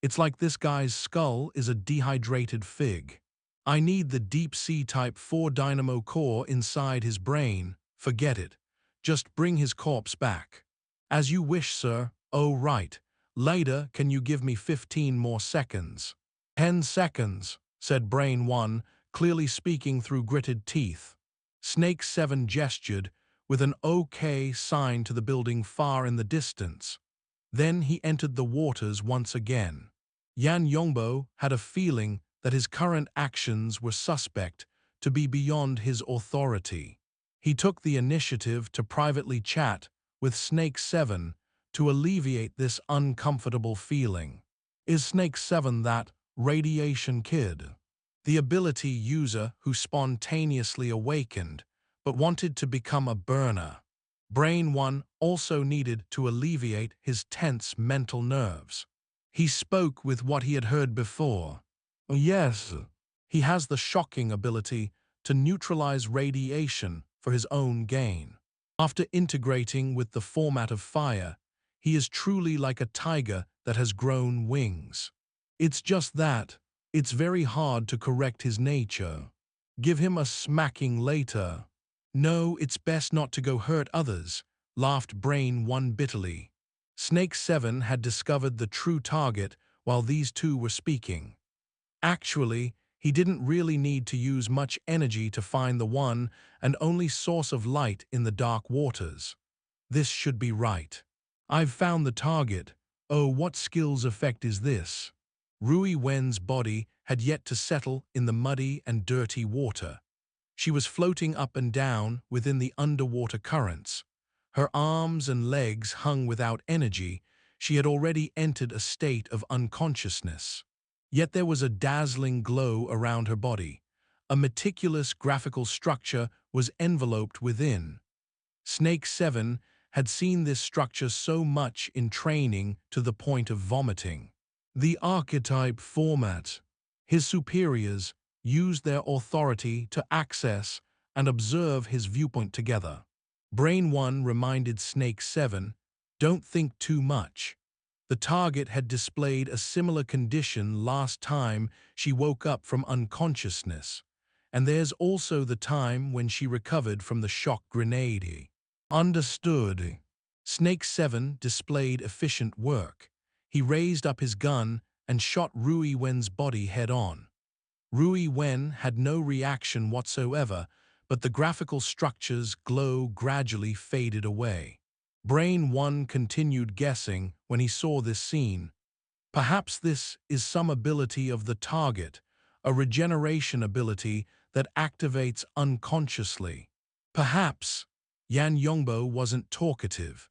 It's like this guy's skull is a dehydrated fig. I need the Deep Sea Type 4 Dynamo Core inside his brain. Forget it. Just bring his corpse back. As you wish, sir. Oh, right. Later, can you give me 15 more seconds? 10 seconds, said Brain 1, clearly speaking through gritted teeth. Snake 7 gestured, with an OK sign to the building far in the distance. Then he entered the waters once again. Yan Yongbo had a feeling that his current actions were suspect, to be beyond his authority. He took the initiative to privately chat with Snake 7 to alleviate this uncomfortable feeling. Is Snake 7 that radiation kid? The ability user who spontaneously awakened but wanted to become a burner. Brain 1 also needed to alleviate his tense mental nerves. He spoke with what he had heard before. Yes, he has the shocking ability to neutralize radiation for his own gain. After integrating with the format of fire, he is truly like a tiger that has grown wings. It's just that, it's very hard to correct his nature. Give him a smacking later. No, it's best not to go hurt others, laughed Brain 1 bitterly. Snake 7 had discovered the true target while these 2 were speaking. Actually, he didn't really need to use much energy to find the one and only source of light in the dark waters. This should be right. I've found the target. Oh, what skills effect is this? Rui Wen's body had yet to settle in the muddy and dirty water. She was floating up and down within the underwater currents. Her arms and legs hung without energy. She had already entered a state of unconsciousness. Yet there was a dazzling glow around her body. A meticulous graphical structure was enveloped within. Snake 7 had seen this structure so much in training to the point of vomiting. The archetype format. His superiors used their authority to access and observe his viewpoint together. Brain 1 reminded Snake 7, don't think too much. The target had displayed a similar condition last time she woke up from unconsciousness, and there's also the time when she recovered from the shock grenade. Understood. Snake 7 displayed efficient work. He raised up his gun and shot Rui Wen's body head-on. Rui Wen had no reaction whatsoever, but the graphical structure's glow gradually faded away. Brain 1 continued guessing when he saw this scene. Perhaps this is some ability of the target, a regeneration ability that activates unconsciously. Perhaps Yan Yongbo wasn't talkative.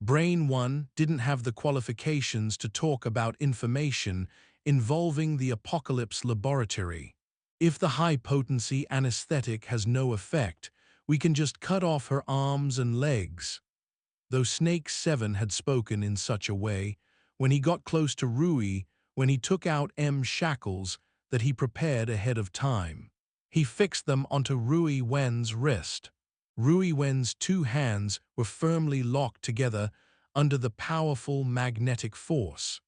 Brain 1 didn't have the qualifications to talk about information involving the Apocalypse Laboratory. If the high-potency anesthetic has no effect, we can just cut off her arms and legs. Though Snake 7 had spoken in such a way, when he got close to Rui, when he took out M shackles that he prepared ahead of time, he fixed them onto Rui Wen's wrist. Rui Wen's two hands were firmly locked together under the powerful magnetic force.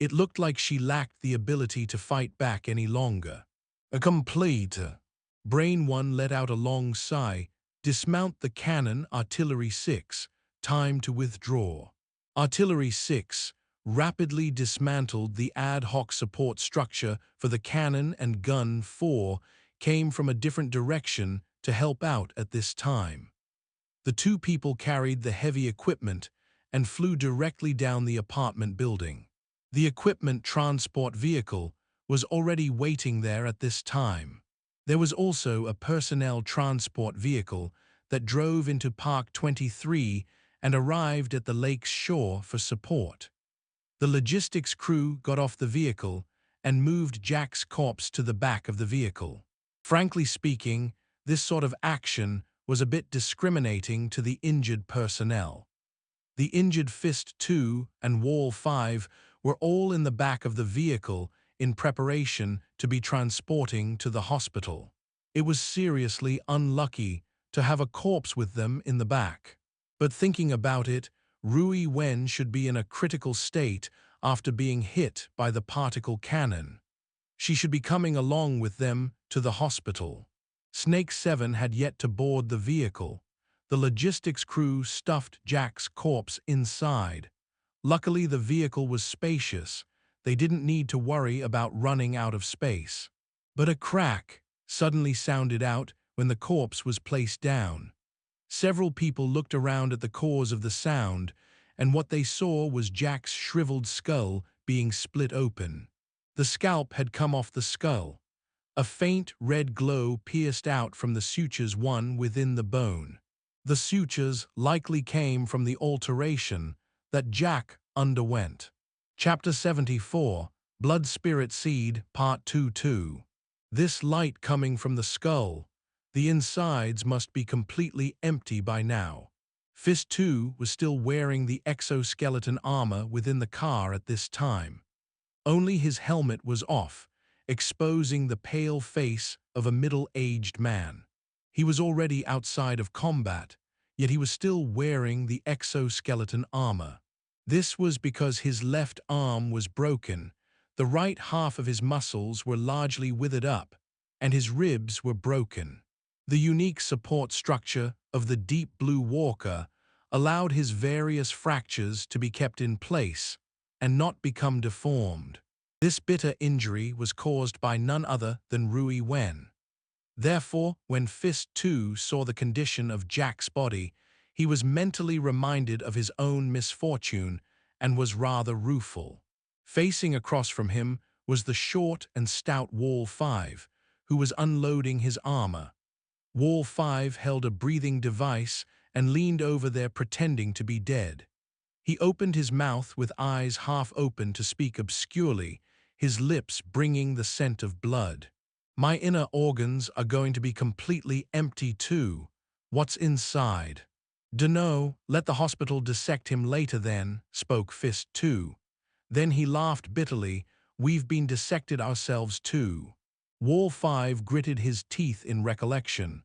It looked like she lacked the ability to fight back any longer. A complete. Brain 1 let out a long sigh. Dismount the cannon, Artillery 6. Time to withdraw. Artillery 6 rapidly dismantled the ad hoc support structure for the cannon, and Gun 4 came from a different direction to help out at this time. The two people carried the heavy equipment and flew directly down the apartment building. The equipment transport vehicle was already waiting there at this time. There was also a personnel transport vehicle that drove into Park 23 and arrived at the lake's shore for support. The logistics crew got off the vehicle and moved Jack's corpse to the back of the vehicle. Frankly speaking, this sort of action was a bit discriminating to the injured personnel. The injured Fist 2 and Wall 5 were all in the back of the vehicle in preparation to be transporting to the hospital. It was seriously unlucky to have a corpse with them in the back. But thinking about it, Rui Wen should be in a critical state after being hit by the particle cannon. She should be coming along with them to the hospital. Snake 7 had yet to board the vehicle. The logistics crew stuffed Jack's corpse inside. Luckily, the vehicle was spacious. They didn't need to worry about running out of space. But a crack suddenly sounded out when the corpse was placed down. Several people looked around at the cause of the sound, and what they saw was Jack's shriveled skull being split open. The scalp had come off the skull. A faint red glow pierced out from the sutures one within the bone. The sutures likely came from the alteration that Jack underwent. Chapter 74, Blood Spirit Seed, Part 2-2. This light coming from the skull. The insides must be completely empty by now. Fist 2 was still wearing the exoskeleton armor within the car at this time. Only his helmet was off, exposing the pale face of a middle-aged man. He was already outside of combat, yet he was still wearing the exoskeleton armor. This was because his left arm was broken, the right half of his muscles were largely withered up, and his ribs were broken. The unique support structure of the Deep Blue Walker allowed his various fractures to be kept in place and not become deformed. This bitter injury was caused by none other than Rui Wen. Therefore, when Fist 2 saw the condition of Jack's body, he was mentally reminded of his own misfortune and was rather rueful. Facing across from him was the short and stout Wall 5, who was unloading his armor. Wall 5 held a breathing device and leaned over there pretending to be dead. He opened his mouth with eyes half open to speak obscurely, his lips bringing the scent of blood. My inner organs are going to be completely empty too. What's inside? Dunno, let the hospital dissect him later then, spoke Fist 2. Then he laughed bitterly, we've been dissected ourselves too. Wall 5 gritted his teeth in recollection.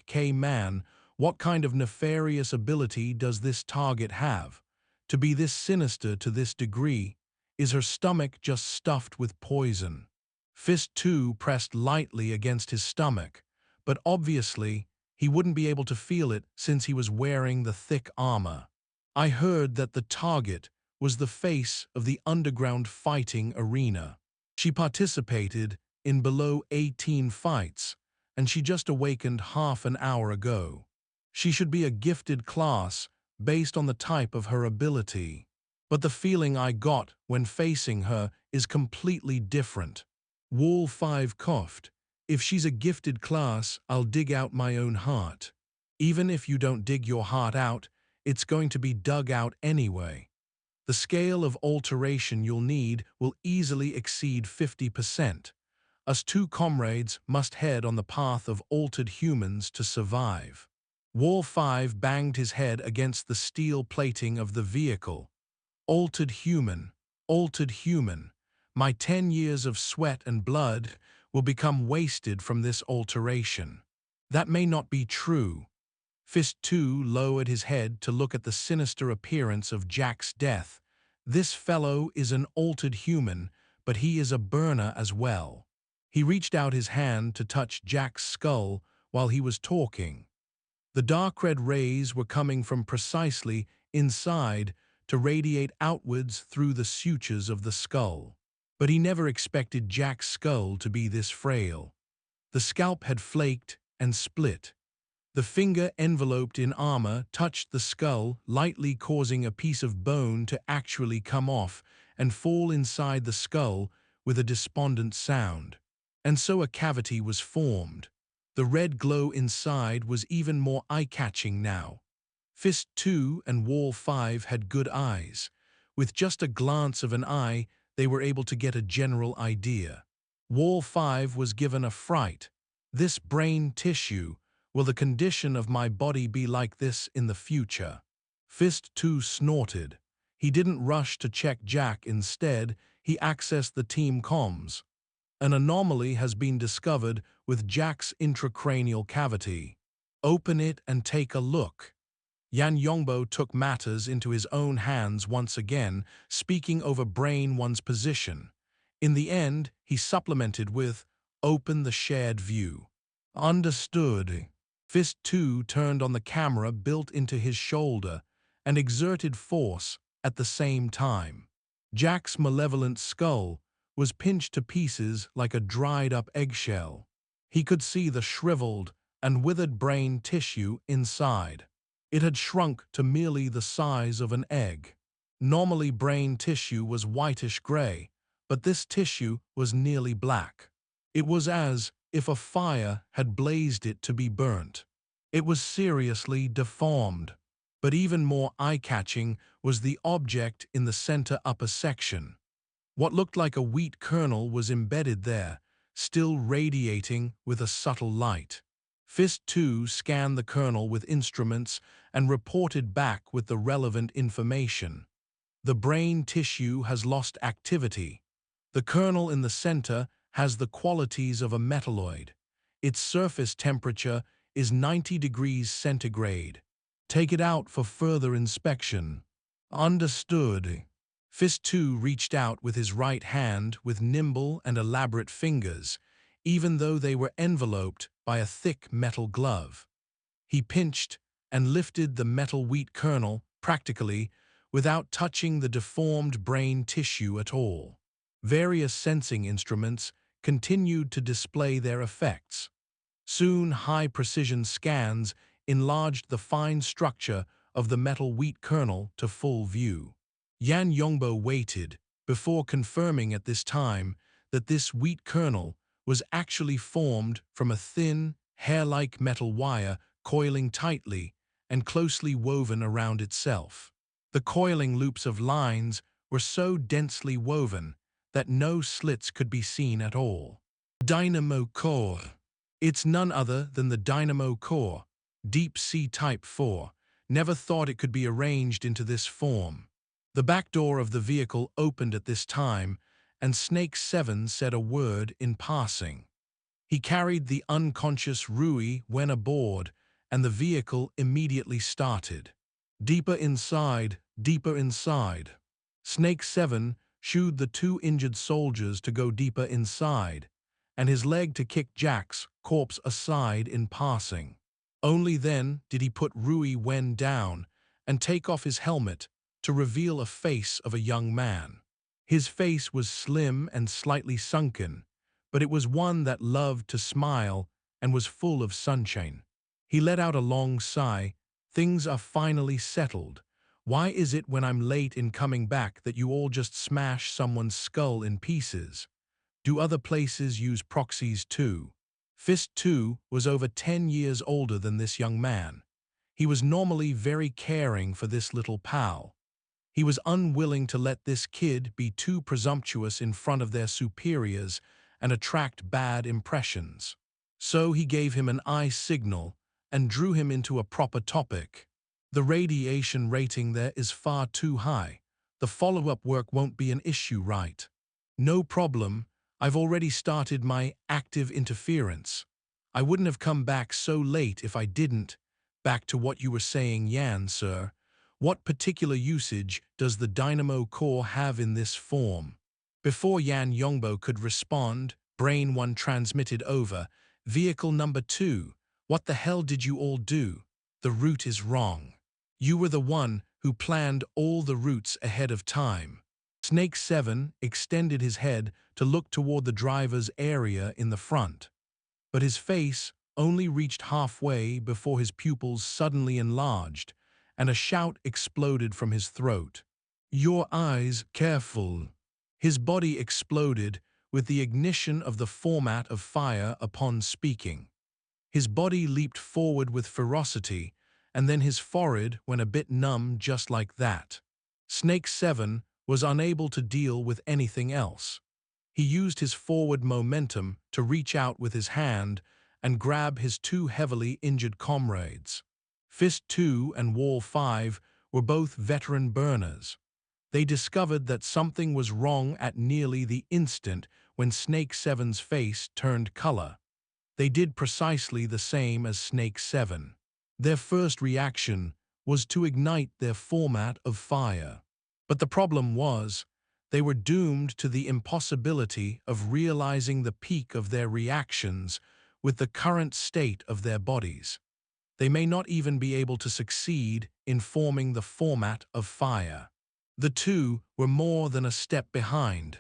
K man, what kind of nefarious ability does this target have? To be this sinister to this degree? Is her stomach just stuffed with poison? Fist 2 pressed lightly against his stomach, but obviously He wouldn't be able to feel it since he was wearing the thick armor. I heard that the target was the face of the underground fighting arena. She participated in below 18 fights, and she just awakened half an hour ago. She should be a gifted class based on the type of her ability. But the feeling I got when facing her is completely different. Wall 5 coughed. If she's a gifted class, I'll dig out my own heart. Even if you don't dig your heart out, it's going to be dug out anyway. The scale of alteration you'll need will easily exceed 50%. Us two comrades must head on the path of altered humans to survive. Wall 5 banged his head against the steel plating of the vehicle. Altered human, altered human. My 10 years of sweat and blood will become wasted from this alteration. That may not be true. Fist 2 lowered his head to look at the sinister appearance of Jack's death. This fellow is an altered human, but he is a burner as well. He reached out his hand to touch Jack's skull while he was talking. The dark red rays were coming from precisely inside to radiate outwards through the sutures of the skull. But he never expected Jack's skull to be this frail. The scalp had flaked and split. The finger enveloped in armor touched the skull, lightly causing a piece of bone to actually come off and fall inside the skull with a despondent sound. And so a cavity was formed. The red glow inside was even more eye-catching now. Fist 2 and Wall 5 had good eyes. With just a glance of an eye, they were able to get a general idea. Wall 5 was given a fright. This brain tissue, will the condition of my body be like this in the future? Fist 2 snorted. He didn't rush to check Jack. Instead, he accessed the team comms. An anomaly has been discovered with Jack's intracranial cavity. Open it and take a look. Yan Yongbo took matters into his own hands once again, speaking over Brain 1's position. In the end, he supplemented with, "Open the shared view." Understood. Fist 2 turned on the camera built into his shoulder and exerted force at the same time. Jack's malevolent skull was pinched to pieces like a dried-up eggshell. He could see the shriveled and withered brain tissue inside. It had shrunk to merely the size of an egg. Normally, brain tissue was whitish-gray, but this tissue was nearly black. It was as if a fire had blazed it to be burnt. It was seriously deformed. But even more eye-catching was the object in the center upper section. What looked like a wheat kernel was embedded there, still radiating with a subtle light. Fist 2 scanned the kernel with instruments and reported back with the relevant information. The brain tissue has lost activity. The kernel in the center has the qualities of a metalloid. Its surface temperature is 90 degrees centigrade. Take it out for further inspection. Understood. Fist 2 reached out with his right hand with nimble and elaborate fingers, even though they were enveloped by a thick metal glove. He pinched and lifted the metal wheat kernel, practically, without touching the deformed brain tissue at all. Various sensing instruments continued to display their effects. Soon, high-precision scans enlarged the fine structure of the metal wheat kernel to full view. Yan Yongbo waited, before confirming at this time that this wheat kernel was actually formed from a thin, hair-like metal wire coiling tightly and closely woven around itself. The coiling loops of lines were so densely woven that no slits could be seen at all. Dynamo Core. It's none other than the Dynamo Core, Deep Sea Type 4. Never thought it could be arranged into this form. The back door of the vehicle opened at this time, and Snake 7 said a word in passing. He carried the unconscious Rui Wen aboard, and the vehicle immediately started. Deeper inside, deeper inside. Snake 7 shooed the two injured soldiers to go deeper inside, and his leg to kick Jack's corpse aside in passing. Only then did he put Rui Wen down and take off his helmet to reveal a face of a young man. His face was slim and slightly sunken, but it was one that loved to smile and was full of sunshine. He let out a long sigh. Things are finally settled. Why is it when I'm late in coming back that you all just smash someone's skull in pieces? Do other places use proxies too? Fist 2 was over 10 years older than this young man. He was normally very caring for this little pal. He was unwilling to let this kid be too presumptuous in front of their superiors and attract bad impressions. So he gave him an eye signal and drew him into a proper topic. The radiation rating there is far too high. The follow-up work won't be an issue, right? No problem. I've already started my active interference. I wouldn't have come back so late if I didn't. Back to what you were saying, Yan, sir. What particular usage does the Dynamo Core have in this form? Before Yan Yongbo could respond, Brain 1 transmitted over. Vehicle number 2. What the hell did you all do? The route is wrong. You were the one who planned all the routes ahead of time. Snake 7 extended his head to look toward the driver's area in the front. But his face only reached halfway before his pupils suddenly enlarged, and a shout exploded from his throat. Your eyes, careful. His body exploded with the ignition of the format of fire upon speaking. His body leaped forward with ferocity, and then his forehead went a bit numb just like that. Snake 7 was unable to deal with anything else. He used his forward momentum to reach out with his hand and grab his two heavily injured comrades. Fist 2 and Wall 5 were both veteran burners. They discovered that something was wrong at nearly the instant when Snake 7's face turned color. They did precisely the same as Snake 7. Their first reaction was to ignite their format of fire. But the problem was, they were doomed to the impossibility of realizing the peak of their reactions with the current state of their bodies. They may not even be able to succeed in forming the format of fire. The two were more than a step behind.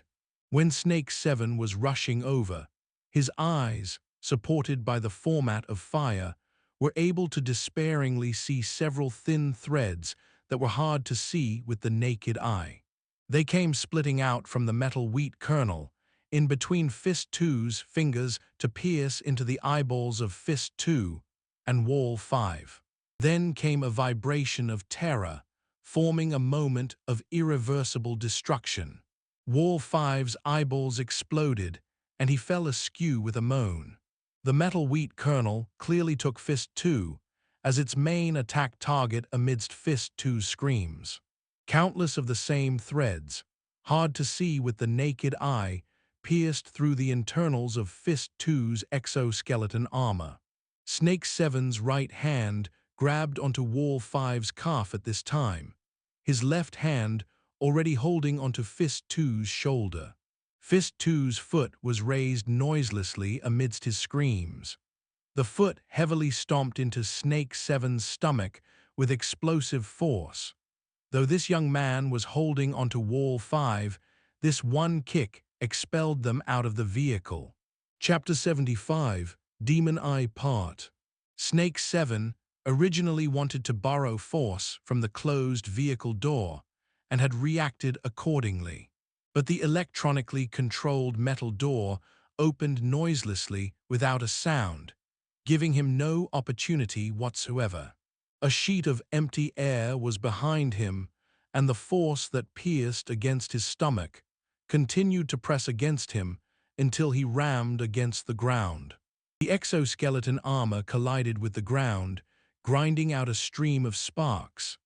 When Snake 7 was rushing over, his eyes, supported by the format of fire, were able to despairingly see several thin threads that were hard to see with the naked eye. They came splitting out from the metal wheat kernel, in between Fist 2's fingers to pierce into the eyeballs of Fist 2 and Wall 5. Then came a vibration of terror, forming a moment of irreversible destruction. Wall 5's eyeballs exploded, and he fell askew with a moan. The metal wheat kernel clearly took Fist 2 as its main attack target amidst Fist 2's screams. Countless of the same threads, hard to see with the naked eye, pierced through the internals of Fist 2's exoskeleton armor. Snake 7's right hand grabbed onto Wall 5's calf at this time, his left hand already holding onto Fist 2's shoulder. Fist 2's foot was raised noiselessly amidst his screams. The foot heavily stomped into Snake 7's stomach with explosive force. Though this young man was holding onto Wall 5, this one kick expelled them out of the vehicle. Chapter 75, Demon Eye Part. Snake 7 originally wanted to borrow force from the closed vehicle door and had reacted accordingly. But the electronically controlled metal door opened noiselessly without a sound, giving him no opportunity whatsoever. A sheet of empty air was behind him, and the force that pierced against his stomach continued to press against him until he rammed against the ground. The exoskeleton armor collided with the ground, grinding out a stream of sparks.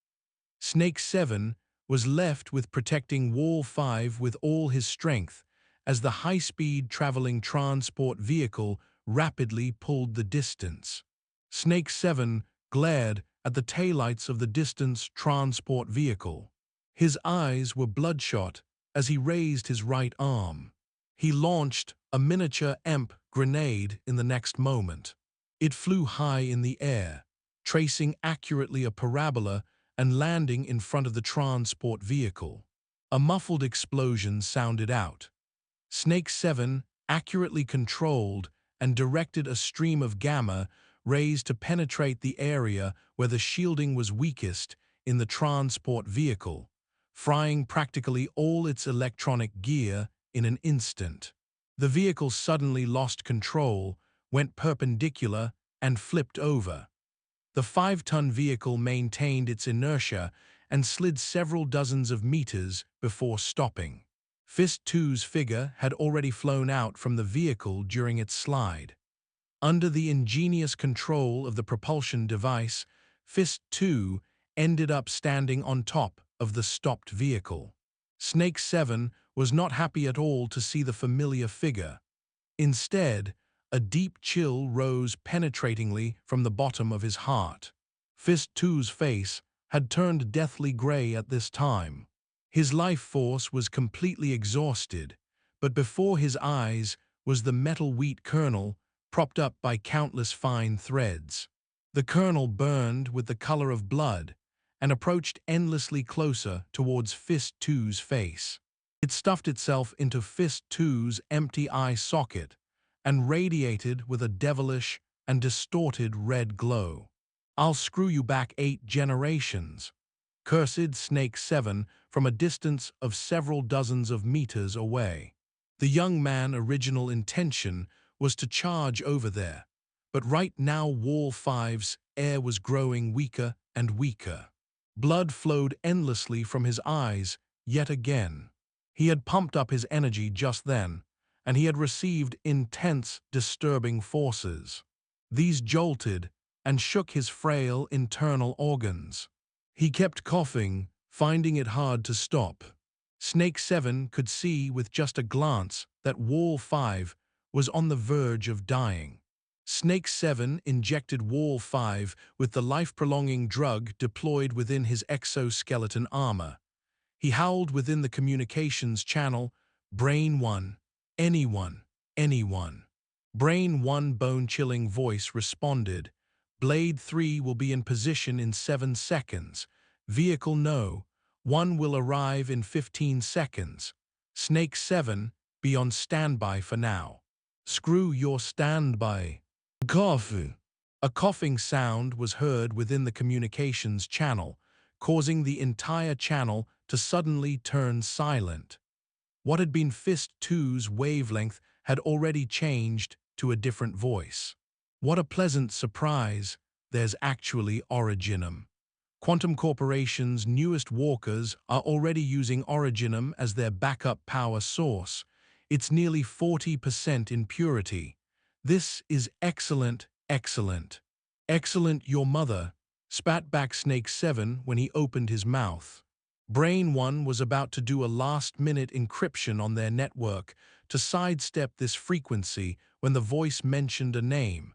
Snake 7 was left with protecting Wall 5 with all his strength as the high-speed traveling transport vehicle rapidly pulled the distance. Snake 7 glared at the taillights of the distance transport vehicle. His eyes were bloodshot as he raised his right arm. He launched a miniature EMP grenade in the next moment. It flew high in the air, tracing accurately a parabola and landing in front of the transport vehicle. A muffled explosion sounded out. Snake 7 accurately controlled and directed a stream of gamma rays to penetrate the area where the shielding was weakest in the transport vehicle, frying practically all its electronic gear in an instant. The vehicle suddenly lost control, went perpendicular, and flipped over. The 5-ton vehicle maintained its inertia and slid several dozens of meters before stopping. Fist 2's figure had already flown out from the vehicle during its slide. Under the ingenious control of the propulsion device, Fist 2 ended up standing on top of the stopped vehicle. Snake 7 was not happy at all to see the familiar figure. Instead, a deep chill rose penetratingly from the bottom of his heart. Fist 2's face had turned deathly gray at this time. His life force was completely exhausted, but before his eyes was the metal wheat kernel propped up by countless fine threads. The kernel burned with the color of blood and approached endlessly closer towards Fist 2's face. It stuffed itself into Fist 2's empty eye socket and radiated with a devilish and distorted red glow. "I'll screw you back 8 generations," cursed Snake 7 from a distance of several dozens of meters away. The young man's original intention was to charge over there, but right now Wall 5's air was growing weaker and weaker. Blood flowed endlessly from his eyes yet again. He had pumped up his energy just then, and he had received intense, disturbing forces. These jolted and shook his frail internal organs. He kept coughing, finding it hard to stop. Snake 7 could see with just a glance that Wall 5 was on the verge of dying. Snake 7 injected Wall 5 with the life-prolonging drug deployed within his exoskeleton armor. He howled within the communications channel, "Brain 1, anyone, anyone." Brain 1 bone-chilling voice responded, "Blade 3 will be in position in 7 seconds. Vehicle no. 1 will arrive in 15 seconds. Snake 7, be on standby for now." "Screw your standby." Cough. A coughing sound was heard within the communications channel, causing the entire channel to suddenly turn silent. What had been Fist 2's wavelength had already changed to a different voice. "What a pleasant surprise, there's actually Originum. Quantum Corporation's newest walkers are already using Originum as their backup power source. It's nearly 40% in purity. This is excellent, excellent." "Excellent your mother," spat back Snake 7 when he opened his mouth. Brain 1 was about to do a last-minute encryption on their network to sidestep this frequency when the voice mentioned a name.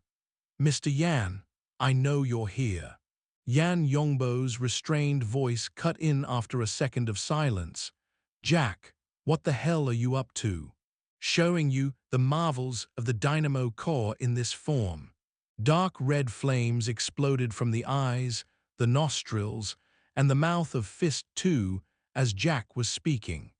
"Mr. Yan, I know you're here." Yan Yongbo's restrained voice cut in after a second of silence. "Jack, what the hell are you up to? Showing you the marvels of the Dynamo Core in this form." Dark red flames exploded from the eyes, the nostrils, and the mouth of Fist 2 as Jack was speaking.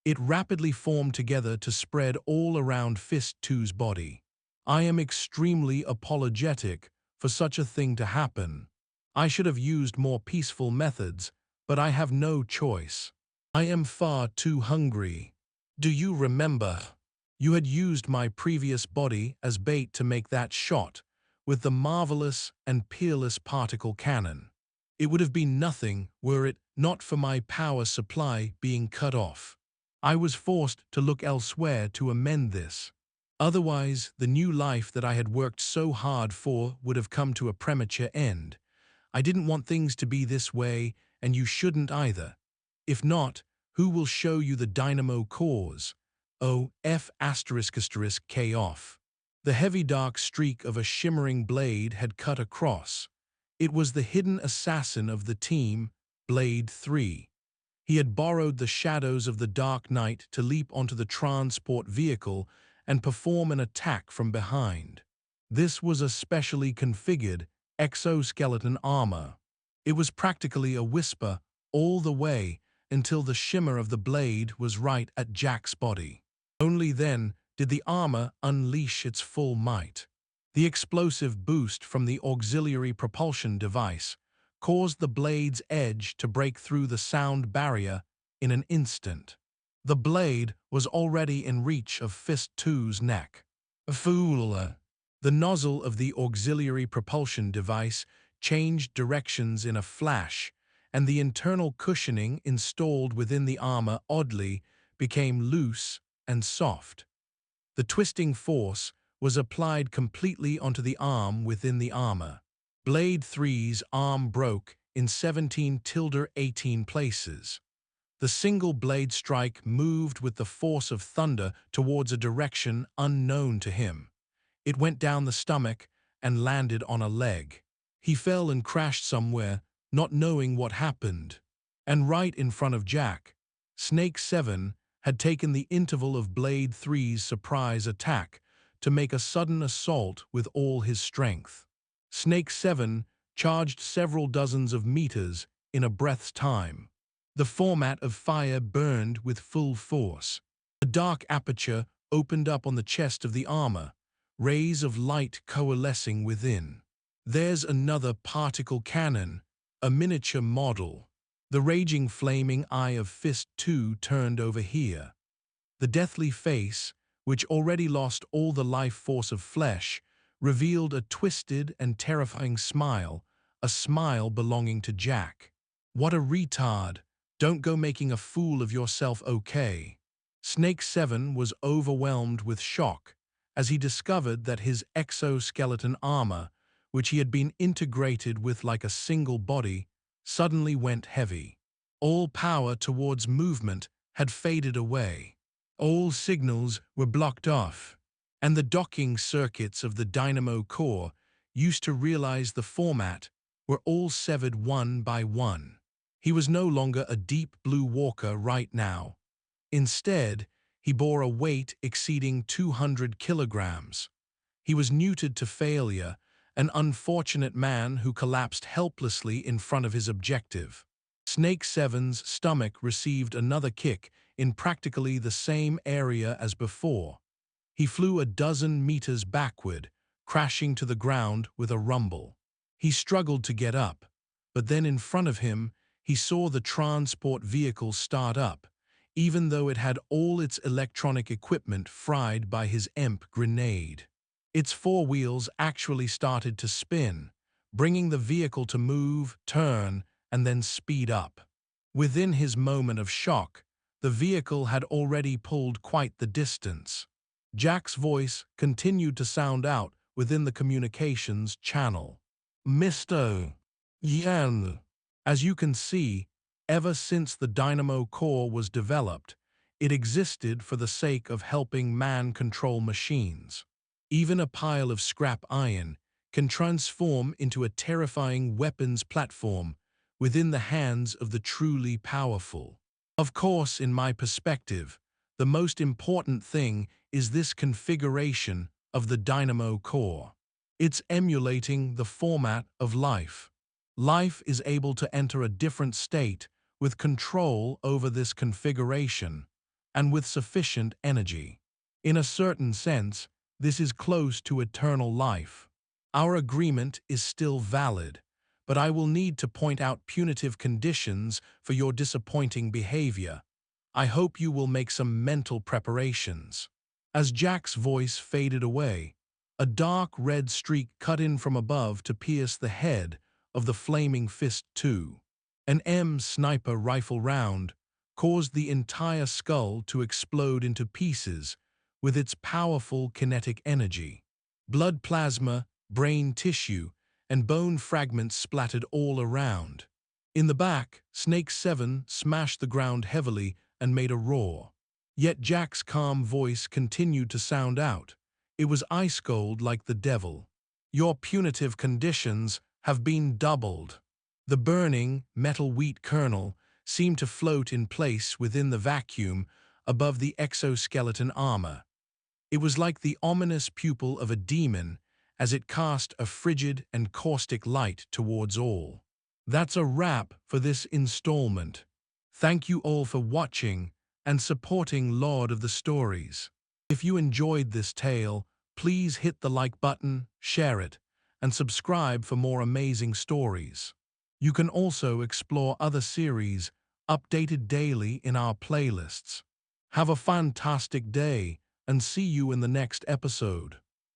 It rapidly formed together to spread all around Fist 2's body. "I am extremely apologetic for such a thing to happen. I should have used more peaceful methods, but I have no choice. I am far too hungry. Do you remember? You had used my previous body as bait to make that shot with the marvelous and peerless particle cannon. It would have been nothing were it not for my power supply being cut off. I was forced to look elsewhere to amend this. Otherwise, the new life that I had worked so hard for would have come to a premature end. I didn't want things to be this way, and you shouldn't either. If not, who will show you the Dynamo Cores? Oh, F***K off." The heavy dark streak of a shimmering blade had cut across. It was the hidden assassin of the team, Blade 3. He had borrowed the shadows of the Dark Knight to leap onto the transport vehicle and perform an attack from behind. This was a specially configured exoskeleton armor. It was practically a whisper all the way until the shimmer of the blade was right at Jack's body. Only then did the armor unleash its full might. The explosive boost from the auxiliary propulsion device caused the blade's edge to break through the sound barrier in an instant. The blade was already in reach of Fist 2's neck. Fool! The nozzle of the auxiliary propulsion device changed directions in a flash, and the internal cushioning installed within the armor oddly became loose and soft. The twisting force was applied completely onto the arm within the armor. Blade 3's arm broke in 17-18 places. The single blade strike moved with the force of thunder towards a direction unknown to him. It went down the stomach and landed on a leg. He fell and crashed somewhere, not knowing what happened. And right in front of Jack, Snake 7 had taken the interval of Blade 3's surprise attack to make a sudden assault with all his strength. Snake 7 charged several dozens of meters in a breath's time. The format of fire burned with full force. A dark aperture opened up on the chest of the armor, rays of light coalescing within. There's another particle cannon, a miniature model. The raging flaming eye of Fist 2 turned over here. The deathly face, which already lost all the life force of flesh, revealed a twisted and terrifying smile, a smile belonging to Jack. What a retard! Don't go making a fool of yourself, okay? Snake 7 was overwhelmed with shock as he discovered that his exoskeleton armor, which he had been integrated with like a single body, suddenly went heavy. All power towards movement had faded away. All signals were blocked off, and the docking circuits of the Dynamo Core, used to realize the format, were all severed one by one. He was no longer a deep blue walker right now. Instead, he bore a weight exceeding 200 kilograms. He was neutered to failure, an unfortunate man who collapsed helplessly in front of his objective. Snake 7's stomach received another kick in practically the same area as before. He flew a dozen meters backward, crashing to the ground with a rumble. He struggled to get up, but then in front of him, he saw the transport vehicle start up, even though it had all its electronic equipment fried by his EMP grenade. Its four wheels actually started to spin, bringing the vehicle to move, turn, and then speed up. Within his moment of shock, the vehicle had already pulled quite the distance. Jack's voice continued to sound out within the communications channel. Mr. Yan. As you can see, ever since the Dynamo Core was developed, it existed for the sake of helping man control machines. Even a pile of scrap iron can transform into a terrifying weapons platform within the hands of the truly powerful. Of course, in my perspective, the most important thing is this configuration of the Dynamo Core. It's emulating the format of life. Life is able to enter a different state with control over this configuration and with sufficient energy. In a certain sense, this is close to eternal life. Our agreement is still valid, but I will need to point out punitive conditions for your disappointing behavior. I hope you will make some mental preparations. As Jack's voice faded away, a dark red streak cut in from above to pierce the head of the flaming Fist 2. An M sniper rifle round caused the entire skull to explode into pieces with its powerful kinetic energy. Blood plasma, brain tissue, and bone fragments splattered all around. In the back, Snake 7 smashed the ground heavily and made a roar. Yet Jack's calm voice continued to sound out. It was ice cold like the devil. Your punitive conditions have been doubled. The burning, metal wheat kernel seemed to float in place within the vacuum above the exoskeleton armor. It was like the ominous pupil of a demon, as it cast a frigid and caustic light towards all. That's a wrap for this installment. Thank you all for watching and supporting Lord of the Stories. If you enjoyed this tale, please hit the like button, share it, and subscribe for more amazing stories. You can also explore other series updated daily in our playlists. Have a fantastic day and see you in the next episode.